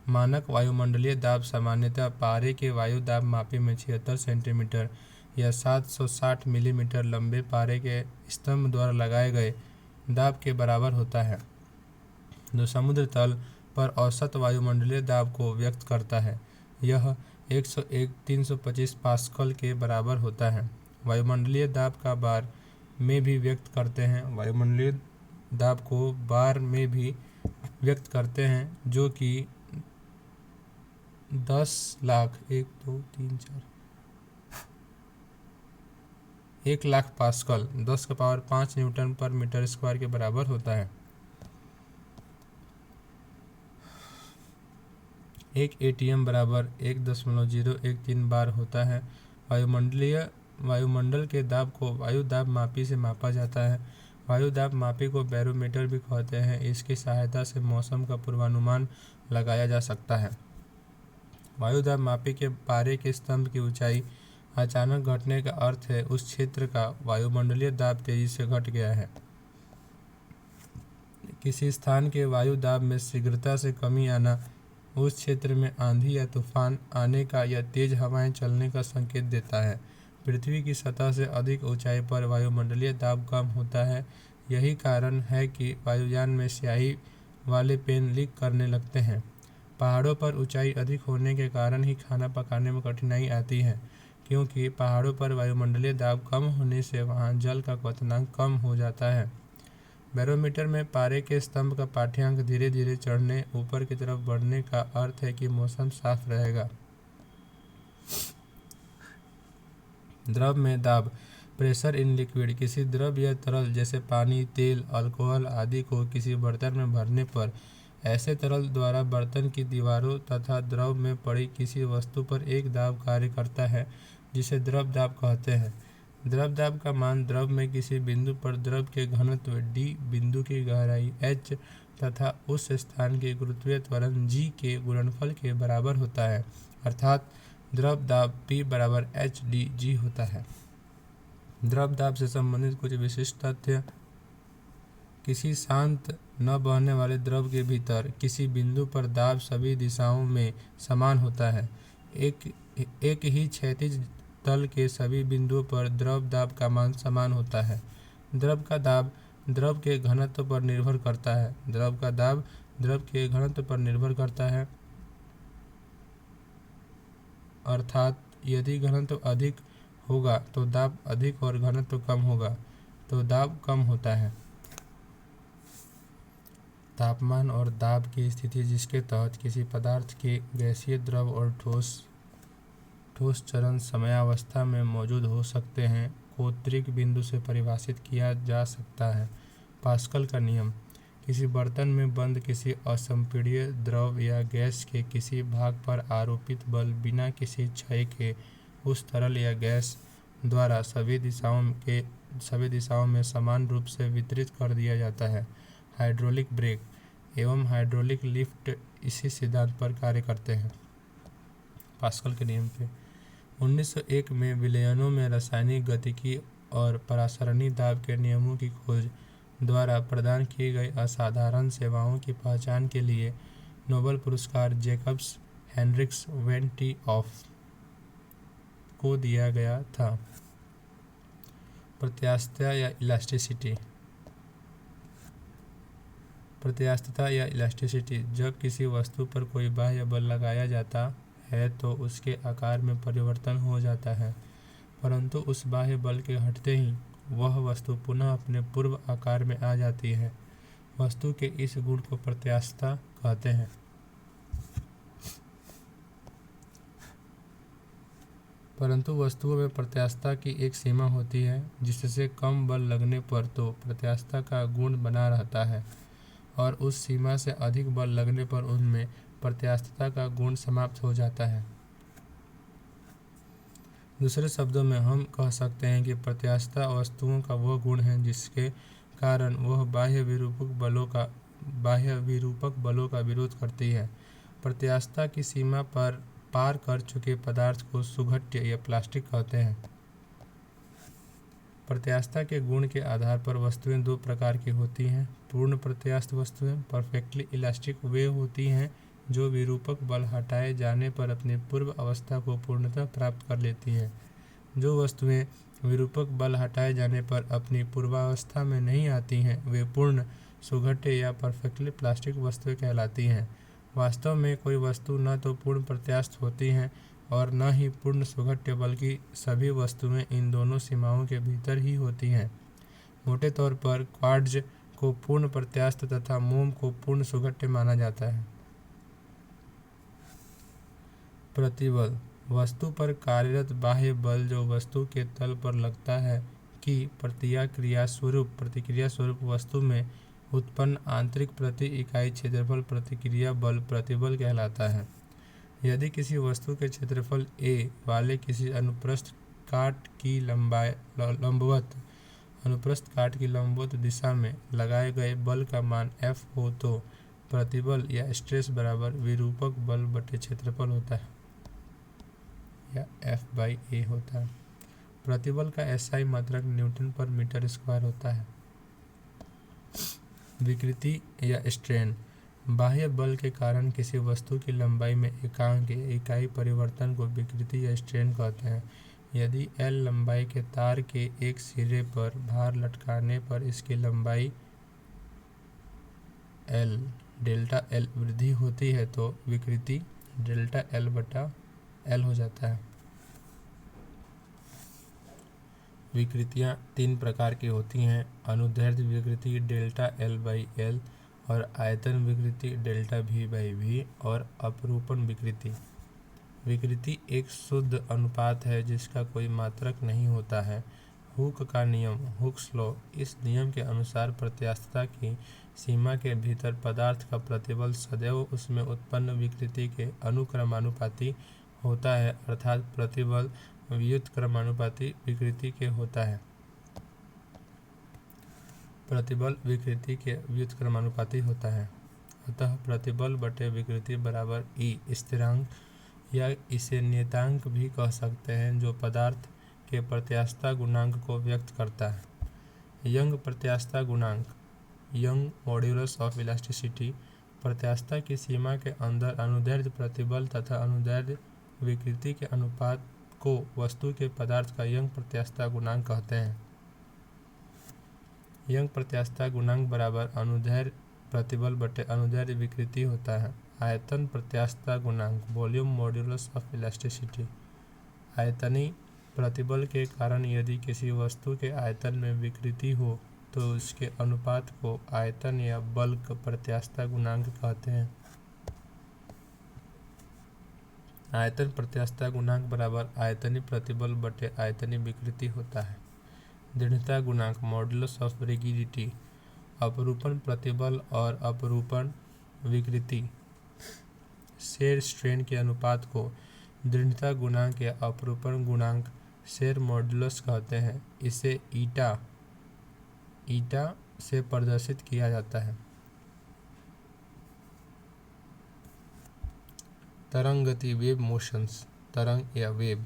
मानक वायुमंडलीय दाब सामान्यतः पारे के वायु दाब मापी में 76 सेंटीमीटर या 760 मिलीमीटर लंबे पारे के स्तंभ द्वारा लगाए गए दाब के बराबर होता है, जो समुद्र तल पर औसत वायुमंडलीय दाब को व्यक्त करता है। यह 101-325 पास्कल के बराबर होता है। वायुमंडलीय दाब का बार में भी व्यक्त करते हैं। वायुमंडलीय दाब को बार में भी व्यक्त करते हैं, जो कि 1,00,000 पास्कल 10⁵ न्यूटन पर मीटर स्क्वायर के बराबर होता है। एक एटीएम बराबर 1.013 बार होता है। वायुमंडल के दाब को वायु दाब मापी से मापा जाता है। वायु दाब मापी को बैरोमीटर भी कहते हैं। इसकी सहायता से मौसम का पूर्वानुमान लगाया जा सकता है। वायु दाब मापी के पारे के स्तंभ की ऊंचाई अचानक घटने का अर्थ है उस क्षेत्र का वायुमंडलीय दाब तेजी से घट गया है। किसी स्थान के वायु दाब में शीघ्रता से कमी आना उस क्षेत्र में आंधी या तूफान आने का या तेज हवाएं चलने का संकेत देता है। पृथ्वी की सतह से अधिक ऊंचाई पर वायुमंडलीय दाब कम होता है। यही कारण है कि वायुयान में स्याही वाले पेन लीक करने लगते हैं। पहाड़ों पर ऊंचाई अधिक होने के कारण ही खाना पकाने में कठिनाई आती है, क्योंकि पहाड़ों पर वायुमंडलीय दाब कम होने से वहां जल का क्वथनांक कम हो जाता है। बैरोमीटर में पारे के स्तंभ का पाठ्यांक धीरे धीरे चढ़ने ऊपर की तरफ बढ़ने का अर्थ है कि मौसम साफ रहेगा। द्रव में दाब प्रेशर इन लिक्विड किसी द्रव या तरल जैसे पानी, तेल, अल्कोहल आदि को किसी बर्तन में भरने पर ऐसे तरल द्वारा बर्तन की दीवारों तथा द्रव में पड़ी किसी वस्तु पर एक दाब कार्य करता है, जिसे द्रव दाब कहते हैं। द्रव दाब का मान द्रव में किसी बिंदु पर द्रव के घनत्व d, बिंदु की गहराई h तथा उस स्थान के गुरुत्वीय त्वरण g के गुणनफल के बराबर होता है, अर्थात द्रव दाब P बराबर h/d(g) होता है। द्रव दाब से संबंधित कुछ विशिष्ट तथ्य। किसी शांत न बहने वाले द्रव के भीतर किसी बिंदु पर दाब सभी दिशाओं में समान होता है। एक ही क्षैतिज तल के सभी बिंदुओं पर द्रव दाब का मान समान होता है। द्रव का दाब द्रव के घनत्व पर निर्भर करता है। द्रव का दाब द्रव के घनत्व पर निर्भर करता है, अर्थात यदि घनत्व अधिक होगा तो दाब अधिक और घनत्व कम होगा तो दाब कम होता है। तापमान और दाब की स्थिति जिसके तहत किसी पदार्थ के गैसीय, द्रव और ठोस चरण समयावस्था में मौजूद हो सकते हैं को त्रिक बिंदु से परिभाषित किया जा सकता है। पास्कल का नियम किसी बर्तन में बंद किसी असंपीड्य द्रव या गैस के किसी भाग पर आरोपित बल बिना किसी क्षय के उस तरल या गैस द्वारा सभी दिशाओं में समान रूप से वितरित कर दिया जाता है। हाइड्रोलिक ब्रेक एवं हाइड्रोलिक लिफ्ट इसी सिद्धांत पर कार्य करते हैं। पास्कल के नियम पे 1901 में विलयनों में रासायनिक गतिकी और परासरणी दाब के नियमों की खोज द्वारा प्रदान की गई असाधारण सेवाओं की पहचान के लिए नोबेल पुरस्कार Jacobs Henriques when T of को दिया गया था। प्रत्यास्थता या इलास्टिसिटी जब किसी वस्तु पर कोई बाह्य बल लगाया जाता है तो उसके आकार में परिवर्तन हो जाता है, परंतु उस बाह्य बल के हटते ही वह वस्तु पुनः अपने पूर्व आकार में आ जाती है। वस्तु के इस गुण को प्रत्यास्थता कहते हैं। परंतु वस्तुओं में प्रत्यास्थता की एक सीमा होती है, जिससे कम बल लगने पर तो प्रत्यास्थता का गुण बना रहता है और उस सीमा से अधिक बल लगने पर उनमें प्रत्यास्थता का गुण समाप्त हो जाता है। दूसरे शब्दों में हम कह सकते हैं कि प्रत्यास्थता वस्तुओं का वह गुण है जिसके कारण वह बाह्य विरूपक बलों का विरोध करती है। प्रत्यास्थता की सीमा पर पार कर चुके पदार्थ को सुघट्य या प्लास्टिक कहते हैं। प्रत्यास्थता के गुण के आधार पर वस्तुएं दो प्रकार की होती हैं। पूर्ण प्रत्यास्थ वस्तुएं परफेक्टली इलास्टिक वे होती हैं जो विरूपक बल हटाए जाने पर अपनी पूर्व अवस्था को पूर्णतः प्राप्त कर लेती हैं। जो वस्तुएं विरूपक बल हटाए जाने पर अपनी पूर्वावस्था में नहीं आती हैं वे पूर्ण सुघट्य या परफेक्टली प्लास्टिक वस्तुएं कहलाती हैं। वास्तव में कोई वस्तु न तो पूर्ण प्रत्यास्थ होती हैं और न ही पूर्ण सुघट्य, बल्कि सभी वस्तुएं इन दोनों सीमाओं के भीतर ही होती हैं। मोटे तौर पर क्वार्ट्ज को पूर्ण प्रत्यास्थ तथा मोम को पूर्ण सुघट्य माना जाता है। प्रतिबल, वस्तु पर कार्यरत बाह्य बल जो वस्तु के तल पर लगता है कि प्रतिक्रिया स्वरूप वस्तु में उत्पन्न आंतरिक प्रति इकाई क्षेत्रफल प्रतिक्रिया बल प्रतिबल कहलाता है। यदि किसी वस्तु के क्षेत्रफल a वाले किसी अनुप्रस्थ काट की लंबवत दिशा में लगाए गए बल का मान F हो तो प्रतिबल या स्ट्रेस बराबर विरूपक बल बटे क्षेत्रफल होता है, या F/A होता है। प्रतिबल का SI मात्रक न्यूटन पर मीटर स्क्वायर होता है। विकृति या स्ट्रेन, बाह्य बल के कारण किसी वस्तु की लंबाई में एकांक इकाई परिवर्तन को विकृति या स्ट्रेन कहते हैं। यदि L लंबाई के तार के एक सिरे पर भार लटकाने पर इसकी लंबाई L डेल्टा L वृद्धि होती है तो विकृति डेल्टा L/L हो जाता है। विकृतियाँ 3 प्रकार की होती हैं: अनुदैर्ध्य विकृति डेल्टा L/L और आयतन विकृति डेल्टा V/V और अपरूपण विकृति। विकृति एक शुद्ध अनुपात है जिसका कोई मात्रक नहीं होता है। हुक का नियम, हुक्स लॉ, इस नियम के अनुसार प्रत्यास्थता की सीमा के भीतर पदार्थ का प्रतिबल सदैव उसमें उत्पन्न विकृति के अनुक्रमानुपाती होता है, अर्थात प्रतिबल व्युत्क्रमानुपाती विकृति के होता है। प्रतिबल विकृति के व्युत्क्रमानुपाती होता है। अतः प्रतिबल बटे विकृति बराबर E स्थिरांक, या इसे नियतांक भी कह सकते हैं, जो पदार्थ के प्रत्यास्थता गुणांक को व्यक्त करता है। यंग प्रत्यास्थता गुणांक, यंग मॉड्यूलस ऑफ इलास्टिसिटी, प्रत्यास्थता की सीमा के अंदर अनुदैर्ध्य प्रतिबल तथा अनुदैर्ध्य विकृति के अनुपात को वस्तु के पदार्थ का यंग प्रत्यास्थता गुणांक कहते हैं। यंग प्रत्यास्थता गुणांक बराबर अनुदैर्ध्य प्रतिबल बटे अनुदैर्ध्य विकृति होता है। आयतन प्रत्यास्थता गुणांक, वॉल्यूम मॉड्यूलस ऑफ इलास्टिसिटी, आयतनी प्रतिबल के कारण यदि किसी वस्तु के आयतन में विकृति हो तो उसके अनुपात को आयतन या बल्क प्रत्यास्थता गुणांक कहते हैं। आयतन प्रत्यास्थता गुणांक बराबर आयतनी प्रतिबल बटे आयतनी विकृति होता है। दृढ़ता गुणांक, मॉडुलस ऑफ रिगिडिटी, अपरूपण प्रतिबल और अपरूपण विकृति शेयर स्ट्रेन के अनुपात को दृढ़ता गुणांक या अपरूपण गुणांक शेयर मॉडुलस कहते हैं। इसे ईटा से प्रदर्शित किया जाता है। तरंग गति, वेव मोशंस, तरंग या वेव।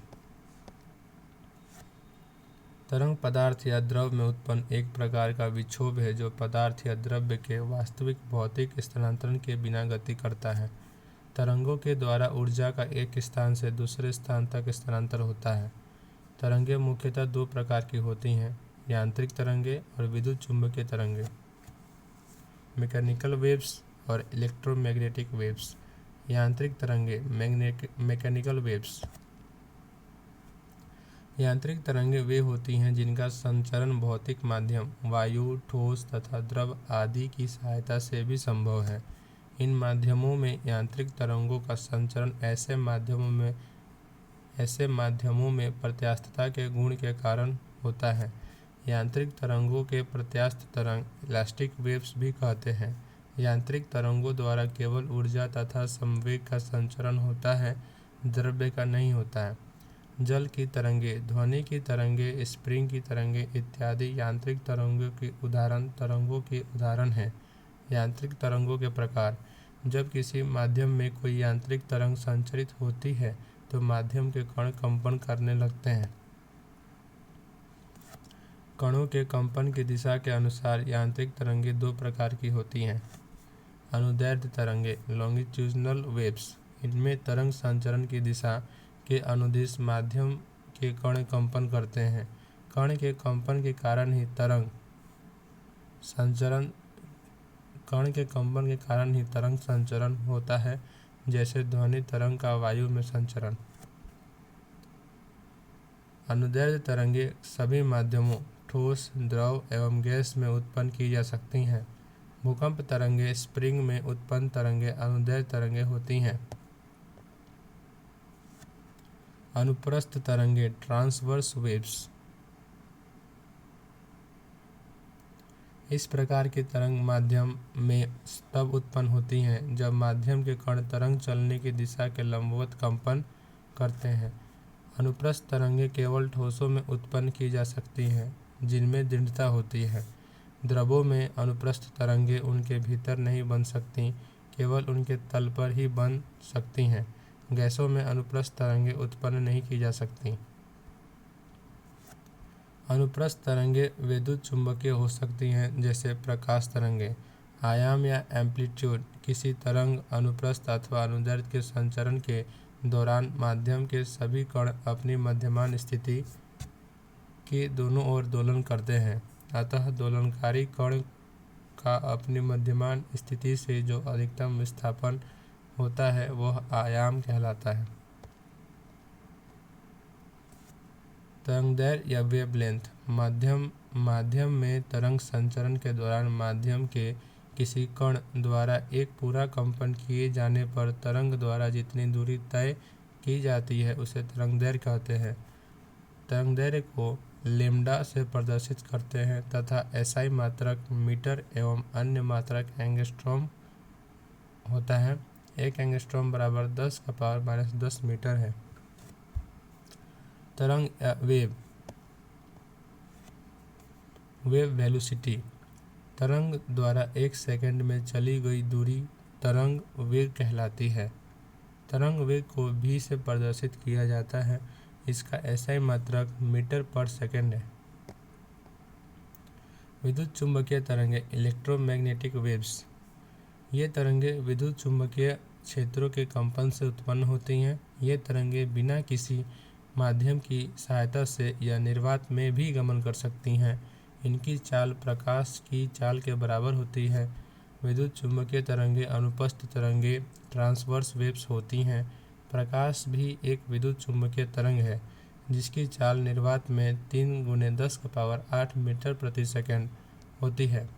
तरंग पदार्थ या द्रव में उत्पन्न एक प्रकार का विक्षोभ है जो पदार्थ या द्रव्य के वास्तविक भौतिक स्थानांतरण के बिना गति करता है। तरंगों के द्वारा ऊर्जा का एक स्थान से दूसरे स्थान तक स्थानांतर होता है। तरंगें मुख्यतः 2 प्रकार की होती हैं: यांत्रिक तरंगें और विद्युत चुंबकीय तरंगें। मैकेनिकल वेव्स और इलेक्ट्रोमैग्नेटिक वेव्स। यांत्रिक तरंगें, मैकेनिकल वेव्स। यांत्रिक तरंगें वे होती हैं जिनका संचरण भौतिक माध्यम, वायु, ठोस तथा द्रव आदि की सहायता से भी संभव है। इन माध्यमों में यांत्रिक तरंगों का संचरण ऐसे माध्यमों में प्रत्यास्थता के गुण के कारण होता है। यांत्रिक तरंगों के प्रत्यास्थ तरंग इलास्टिक वेव्स भी कहते हैं। यांत्रिक तरंगों द्वारा केवल ऊर्जा तथा संवेग का संचरण होता है, द्रव्य का नहीं होता है। जल की तरंगें, ध्वनि की तरंगें, स्प्रिंग की तरंगें इत्यादि यांत्रिक तरंगों के उदाहरण हैं। यांत्रिक तरंगों के प्रकार। जब किसी माध्यम में कोई यांत्रिक तरंग संचरित होती है तो माध्यम के कण कंपन करने लगते हैं। कणों के कंपन की दिशा के अनुसार यांत्रिक तरंगें 2 प्रकार की होती हैं। अनुदैर्ध्य तरंगें, लॉन्गिट्यूडिनल वेव्स, इनमें तरंग संचरण की दिशा के अनुदिश माध्यम के कण कंपन करते हैं। कण के कंपन के कारण ही तरंग संचरण होता है, जैसे ध्वनि तरंग का वायु में संचरण। अनुदैर्ध्य तरंगे सभी माध्यमों ठोस, द्रव एवं गैस में उत्पन्न की जा सकती हैं। भूकंप तरंगे स्प्रिंग में उत्पन्न तरंगे अनुदैर्ध्य तरंगे होती हैं। अनुप्रस्थ तरंगे ट्रांसवर्स वेव्स। इस प्रकार की तरंग माध्यम में तब उत्पन्न होती हैं जब माध्यम के कण तरंग चलने की दिशा के लंबवत कंपन करते हैं। अनुप्रस्थ तरंगे केवल ठोसों में उत्पन्न की जा सकती हैं जिनमें दृढ़ता होती है। द्रवों में अनुप्रस्थ तरंगे उनके भीतर नहीं बन सकती, केवल उनके तल पर ही बन सकती हैं। गैसों में अनुप्रस्थ तरंगे उत्पन्न नहीं की जा सकती। अनुप्रस्थ तरंगे विद्युत चुम्बकीय हो सकती हैं, जैसे प्रकाश तरंगे। आयाम या एम्पलीट्यूड। किसी तरंग अनुप्रस्थ अथवा अनुदैर्ध्य के संचरण के दौरान माध्यम के सभी कण अपनी मध्यमान स्थिति के दोनों ओर दोलन करते हैं, अतः दोलनकारी कण का अपनी मध्यमान स्थिति से जो अधिकतम विस्थापन होता है वह आयाम कहलाता है। तरंगदैर्घ्य या वेवलेंथ। माध्यम में तरंग संचरण के दौरान माध्यम के किसी कण द्वारा एक पूरा कंपन किए जाने पर तरंग द्वारा जितनी दूरी तय की जाती है उसे तरंगदैर्घ्य कहते हैं। तरंगदैर्घ्य को लैम्ब्डा से प्रदर्शित करते हैं तथा एसआई मात्रक मीटर एवं अन्य मात्रक एंगस्ट्रॉम होता है। 1 एंगस्ट्रॉम बराबर 10⁻⁻10 मीटर है। तरंग वेव वेलोसिटी। तरंग द्वारा 1 सेकंड में चली गई दूरी तरंग वेग कहलाती है। तरंग वेग को v से प्रदर्शित किया जाता है। इसका एसआई मात्रक मीटर पर सेकंड है। विद्युत चुम्बकीय तरंगे इलेक्ट्रोमैग्नेटिक वेव्स। ये तरंगे विद्युत चुम्बकीय क्षेत्रों के कंपन से उत्पन्न होती हैं। ये तरंगे बिना किसी माध्यम की सहायता से या निर्वात में भी गमन कर सकती हैं। इनकी चाल प्रकाश की चाल के बराबर होती है। विद्युत चुम्बकीय तरंगे अनुप्रस्थ तरंगे ट्रांसवर्स वेव्स होती हैं। प्रकाश भी एक विद्युत चुम्बकीय तरंग है जिसकी चाल निर्वात में 3 × 10⁸ मीटर प्रति सेकंड होती है।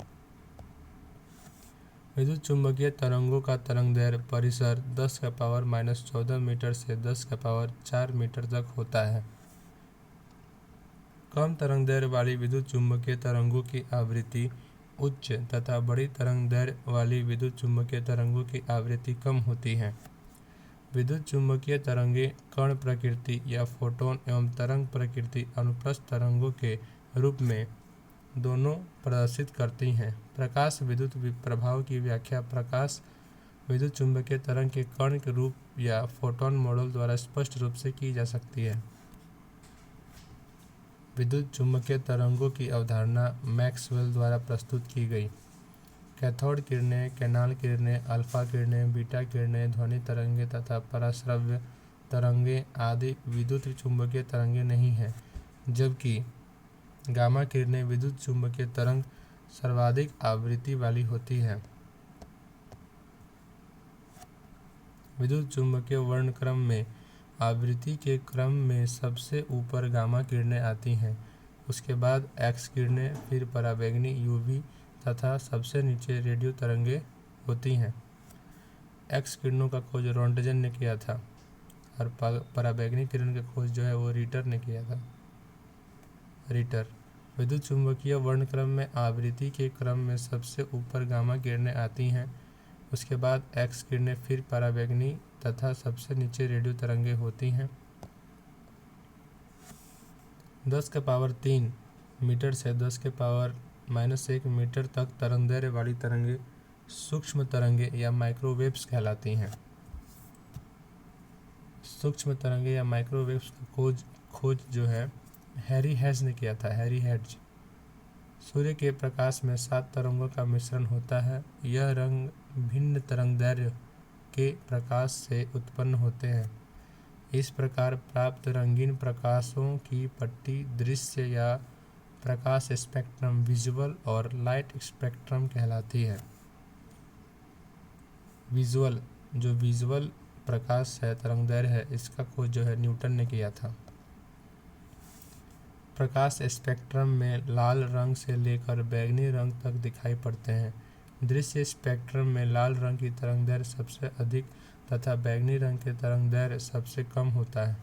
विद्युत चुम्बकीय तरंगों का तरंगदैर्घ्य परिसर 10⁻⁻14 मीटर से 10⁻4 मीटर तक होता है। कम तरंगदैर्घ्य वाली विद्युत चुम्बकीय तरंगों की आवृत्ति उच्च तथा बड़ी तरंगदैर्घ्य वाली विद्युत चुम्बकीय तरंगों की आवृत्ति कम होती है। विद्युत चुम्बकीय तरंगे कण प्रकृति या फोटोन एवं तरंग प्रकृति अनुप्रस्थ तरंगों के रूप में दोनों प्रदर्शित करती हैं। प्रकाश विद्युत प्रभाव की व्याख्या प्रकाश विद्युत चुम्बकीय तरंग के कण के रूप या फोटोन मॉडल द्वारा स्पष्ट रूप से की जा सकती है। विद्युत चुम्बकीय तरंगों की अवधारणा मैक्सवेल द्वारा प्रस्तुत की गई। कैथोड किरणें, कैनाल किरणें, अल्फा किरणें, बीटा किरणें, ध्वनि तरंगे तथा पराश्रव्य तरंगे आदि विद्युत चुम्बकीय तरंगे नहीं हैं, जबकि गामा किरणें विद्युत चुम्बकीय तरंग सर्वाधिक आवृत्ति वाली होती है। विद्युत चुम्बकीय वर्णक्रम में आवृत्ति के क्रम में सबसे ऊपर गामा किरणें आती हैं, उसके बाद एक्स किरणें, फिर पराबैंगनी यूवी तथा सबसे नीचे रेडियो तरंगे होती हैं। एक्स किरणों का खोज रोंटगन ने किया था और पराबैंगनी किरण का खोज जो है वो रिटर ने किया था। विद्युत चुम्बकीय वर्णक्रम में आवृत्ति के क्रम में सबसे ऊपर गामा किरणें आती हैं, उसके बाद एक्स किरणें, फिर पराबैंगनी तथा सबसे नीचे रेडियो तरंगे होती हैं। 10⁻³ मीटर से 10⁻⁻1 मीटर तक तरंगदैर्घ्य वाली तरंगे सूक्ष्म तरंगे या माइक्रोवेव्स कहलाती हैं। सूक्ष्म तरंगे या माइक्रोवेव्स का खोज जो है हैरी हेज ने किया था। Harry hedge. सूर्य के प्रकाश में 7 तरंगों का मिश्रण होता है। यह रंग भिन्न तरंगदैर्घ्य के प्रकाश से उत्पन्न होते हैं। इस प्रकार प्राप्त रंगीन प्रकाशों की पट्टी दृश्य या प्रकाश स्पेक्ट्रम विजुअल और लाइट स्पेक्ट्रम कहलाती है। विजुअल प्रकाश है तरंगदैर्घ्य है, इसका खोज जो है न्यूटन ने किया था। प्रकाश स्पेक्ट्रम में लाल रंग से लेकर बैंगनी रंग तक दिखाई पड़ते हैं। दृश्य स्पेक्ट्रम में लाल रंग की तरंगदैर्घ्य सबसे अधिक तथा बैंगनी रंग की तरंगदैर्घ्य सबसे कम होता है।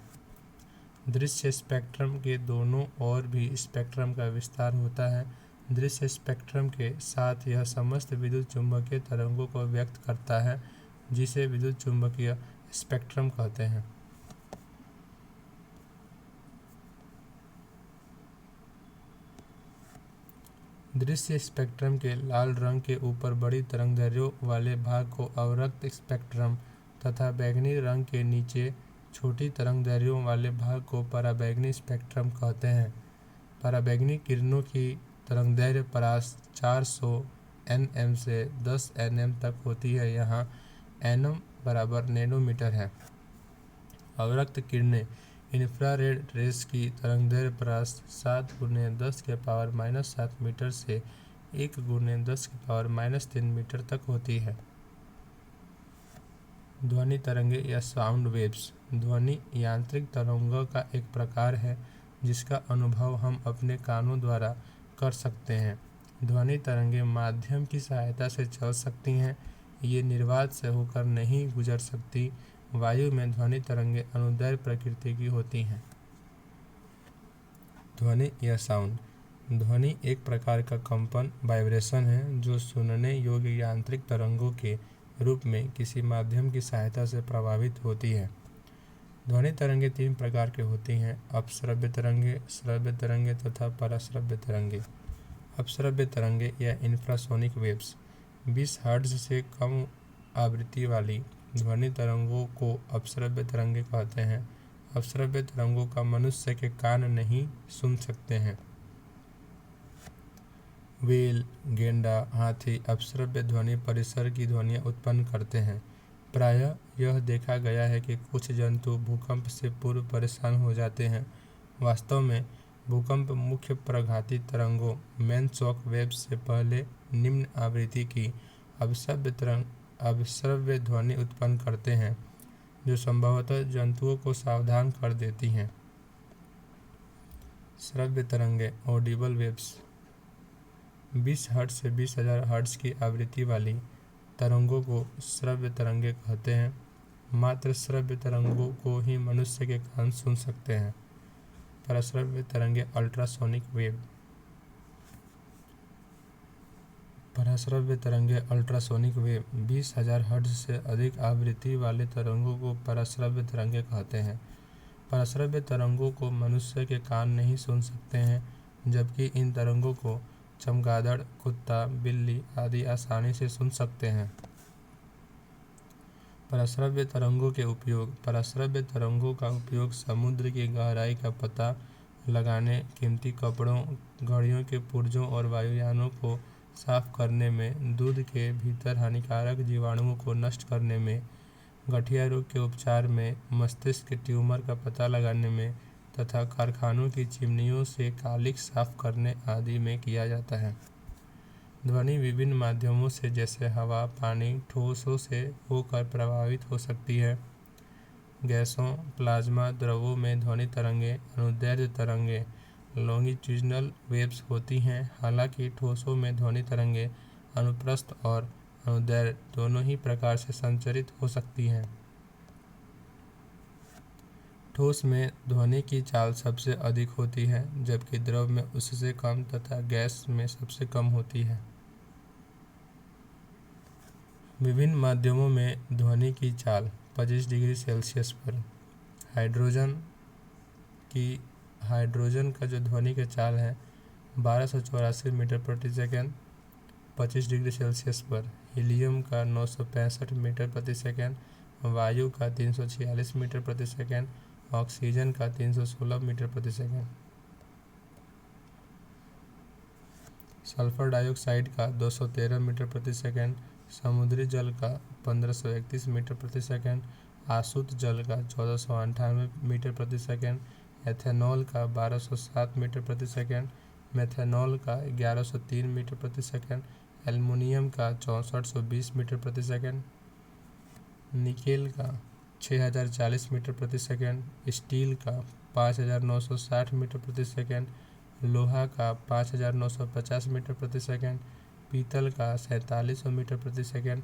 दृश्य स्पेक्ट्रम के दोनों ओर भी स्पेक्ट्रम का विस्तार होता है। दृश्य स्पेक्ट्रम के साथ यह समस्त विद्युत चुम्बकीय तरंगों को व्यक्त करता है, जिसे विद्युत चुम्बकीय स्पेक्ट्रम कहते हैं। दृश्य स्पेक्ट्रम के लाल रंग के ऊपर बड़ी तरंगदैर्घ्यों वाले भाग को अवरक्त स्पेक्ट्रम तथा बैंगनी रंग के नीचे छोटी तरंगदैर्घ्यों वाले भाग को पराबैंगनी स्पेक्ट्रम कहते हैं। पराबैंगनी किरणों की तरंगदैर्घ्य परास 400 nm से 10 nm तक होती है। यहाँ nm बराबर नैनोमीटर है। अवरक्त किरणें इंफ्रारेड रेस की तरंगदैर्घ्य परास 7 × 10⁻⁻7 मीटर से 1 × 10⁻³ मीटर तक होती है। ध्वनि तरंगे या साउंड वेव्स ध्वनि यांत्रिक तरंगों का एक प्रकार है जिसका अनुभव हम अपने कानों द्वारा कर सकते हैं। ध्वनि तरंगे माध्यम की सहायता से चल सकती हैं। ये निर्वात से होकर नहीं गुजर सकती। वायु में ध्वनि तरंगे अनुदैर्घ्य प्रकृति की होती हैं। ध्वनि या साउंड ध्वनि एक प्रकार का कंपन वाइब्रेशन है जो सुनने योग्य यांत्रिक तरंगों के रूप में किसी माध्यम की सहायता से प्रभावित होती है। ध्वनि तरंगे 3 प्रकार के होती हैं: अपश्रव्य तरंगे, श्रव्य तरंगे तथा पराश्रव्य तरंगे। अपश्रव्य तरंगे या इंफ्रासोनिक वेव्स 20 हर्ट्ज से कम आवृत्ति वाली ध्वनि तरंगों को अपश्रव्य तरंगे कहते हैं। अपश्रव्य तरंगों का मनुष्य के कान नहीं सुन सकते हैं। व्हेल, गेंडा, हाथी अपश्रव्य ध्वनि परिसर की ध्वनियाँ उत्पन्न करते हैं। प्रायः यह देखा गया है कि कुछ जंतु भूकंप से पूर्व परेशान हो जाते हैं। वास्तव में भूकंप मुख्य प्रघाती तरंगों मेन शॉक वेव्स से पहले निम्न आवृत्ति की अपश्रव्य ध्वनि उत्पन्न करते हैं, जो संभवतः जंतुओं को सावधान कर देती हैं। श्रव्य तरंगे ऑडिबल वेव्स 20 हर्ट्ज से 20,000 हर्ट्ज की आवृत्ति वाली तरंगों को श्रव्य तरंगे कहते हैं। मात्र श्रव्य तरंगों को ही मनुष्य के कान सुन सकते हैं। पराश्रव्य तरंगे अल्ट्रासोनिक वेव पराश्रव्य तरंगे अल्ट्रासोनिक वेव 20,000 हर्ट्ज से अधिक आवृत्ति वाले तरंगों को पराश्रव्य तरंगे कहते हैं। पराश्रव्य तरंगों को मनुष्य के कान नहीं सुन सकते हैं, जबकि इन तरंगों को चमगादड़, कुत्ता, बिल्ली आदि आसानी से सुन सकते हैं। पराश्रव्य तरंगों के उपयोग पराश्रव्य तरंगों का उपयोग समुद्र की गहराई का पता लगाने, कीमती कपड़ों, घड़ियों के पुर्जों और वायुयानों को साफ करने में, दूध के भीतर हानिकारक जीवाणुओं को नष्ट करने में, गठिया रोग के उपचार में, मस्तिष्क के ट्यूमर का पता लगाने में तथा कारखानों की चिमनियों से कालिख साफ करने आदि में किया जाता है। ध्वनि विभिन्न माध्यमों से जैसे हवा, पानी, ठोसों से होकर प्रभावित हो सकती है। गैसों, प्लाज्मा, द्रवों में ध्वनि तरंगे अनुदैर्घ्य तरंगे लॉन्गिट्यूडिनल वेव्स होती हैं। हालांकि ठोसों में ध्वनि तरंगे अनुप्रस्थ और अनुदैर्घ्य दोनों ही प्रकार से संचरित हो सकती हैं। ठोस में ध्वनि की चाल सबसे अधिक होती है, जबकि द्रव में उससे कम तथा गैस में सबसे कम होती है। विभिन्न माध्यमों में ध्वनि की चाल 25 डिग्री सेल्सियस पर हाइड्रोजन का जो ध्वनि की चाल है 1284 मीटर प्रति सेकंड 25 डिग्री सेल्सियस पर, हीलियम का 965 मीटर प्रति सेकंड, वायु का 346 मीटर प्रति सेकंड, ऑक्सीजन का 316 मीटर प्रति सेकंड, सल्फर डाइऑक्साइड का 213 मीटर प्रति सेकंड, समुद्री जल का 1531 मीटर प्रति सेकंड, आसुत जल का 1498 मीटर प्रति सेकंड, एथेनॉल का 1207 मीटर प्रति सेकंड, मेथेनॉल का 1103 मीटर प्रति सेकंड, एल्युमिनियम का 6420 मीटर प्रति सेकंड, निकेल का 6040 मीटर प्रति सेकंड, स्टील का 5960 मीटर प्रति सेकंड, लोहा का 5950 मीटर प्रति सेकंड, पीतल का 4700 मीटर प्रति सेकंड,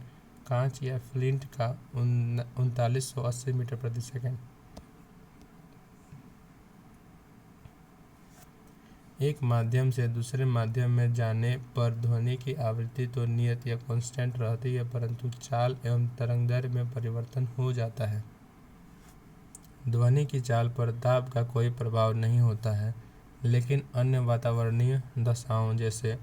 कांच या फ्लिंट का 3980 मीटर प्रति सेकंड। एक माध्यम से दूसरे माध्यम में जाने पर ध्वनि की आवृत्ति तो नियत या कांस्टेंट रहती है, परंतु चाल एवं तरंगदैर्घ्य में परिवर्तन हो जाता है। ध्वनि की चाल पर दाब का कोई प्रभाव नहीं होता है, लेकिन अन्य वातावरणीय दशाओं जैसे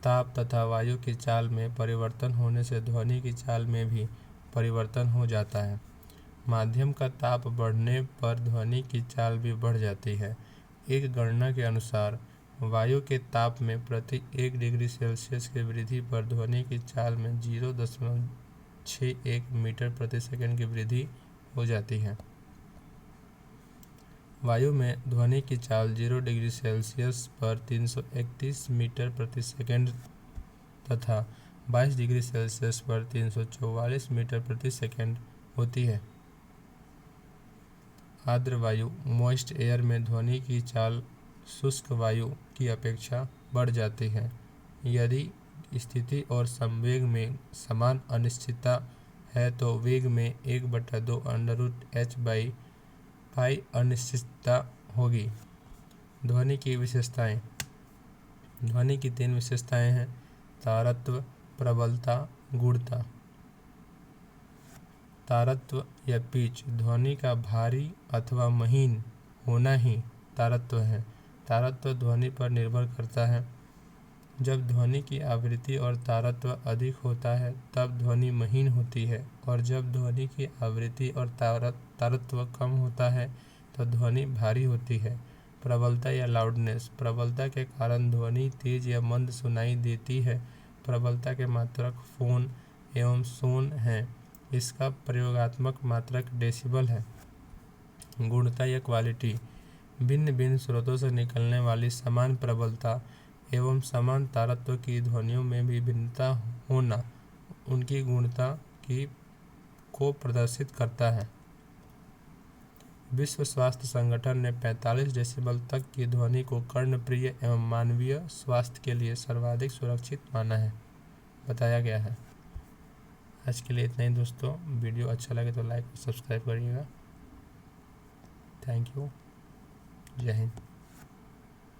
ताप तथा वायु की चाल में परिवर्तन होने से ध्वनि की चाल में भी परिवर्तन हो जाता है। माध्यम का ताप बढ़ने पर ध्वनि की चाल भी बढ़ जाती है। एक गणना के अनुसार वायु के ताप में प्रति 1 डिग्री सेल्सियस की वृद्धि पर ध्वनि की चाल में 0.61 मीटर प्रति सेकंड की वृद्धि हो जाती है। वायु में ध्वनि की चाल 0 डिग्री सेल्सियस पर 331 मीटर प्रति सेकंड तथा 22 डिग्री सेल्सियस पर 344 मीटर प्रति सेकंड होती है। आर्द्र वायु मॉइस्ट एयर में ध्वनि की चाल शुष्क वायु की अपेक्षा बढ़ जाती है। यदि स्थिति और संवेग में समान अनिश्चितता है तो वेग में 1/2 √h/π अनिश्चितता होगी। ध्वनि की विशेषताएं। ध्वनि की 3 विशेषताएं हैं: तारत्व, प्रबलता, गुणता। तारत्व या पिच ध्वनि का भारी अथवा महीन होना ही तारत्व है। तारत्व ध्वनि पर निर्भर करता है। जब ध्वनि की आवृत्ति और तारत्व अधिक होता है तब ध्वनि महीन होती है, और जब ध्वनि की आवृत्ति और तारत्व कम होता है तो ध्वनि भारी होती है। प्रबलता या लाउडनेस। प्रबलता के कारण ध्वनि तेज या मंद सुनाई देती है। प्रबलता के मात्रक फोन एवं सोन हैं। इसका प्रयोगात्मक मात्रक डेसिबल है। गुणता या क्वालिटी। भिन्न भिन्न स्रोतों से निकलने वाली समान प्रबलता एवं समान तारत्व की ध्वनियों में भी भिन्नता होना उनकी गुणता को प्रदर्शित करता है। विश्व स्वास्थ्य संगठन ने 45 डेसिबल तक की ध्वनि को कर्णप्रिय एवं मानवीय स्वास्थ्य के लिए सर्वाधिक सुरक्षित माना है, बताया गया है। आज के लिए इतना ही दोस्तों। वीडियो अच्छा लगे तो लाइक और सब्सक्राइब करिएगा। Thank you. जय हिंद।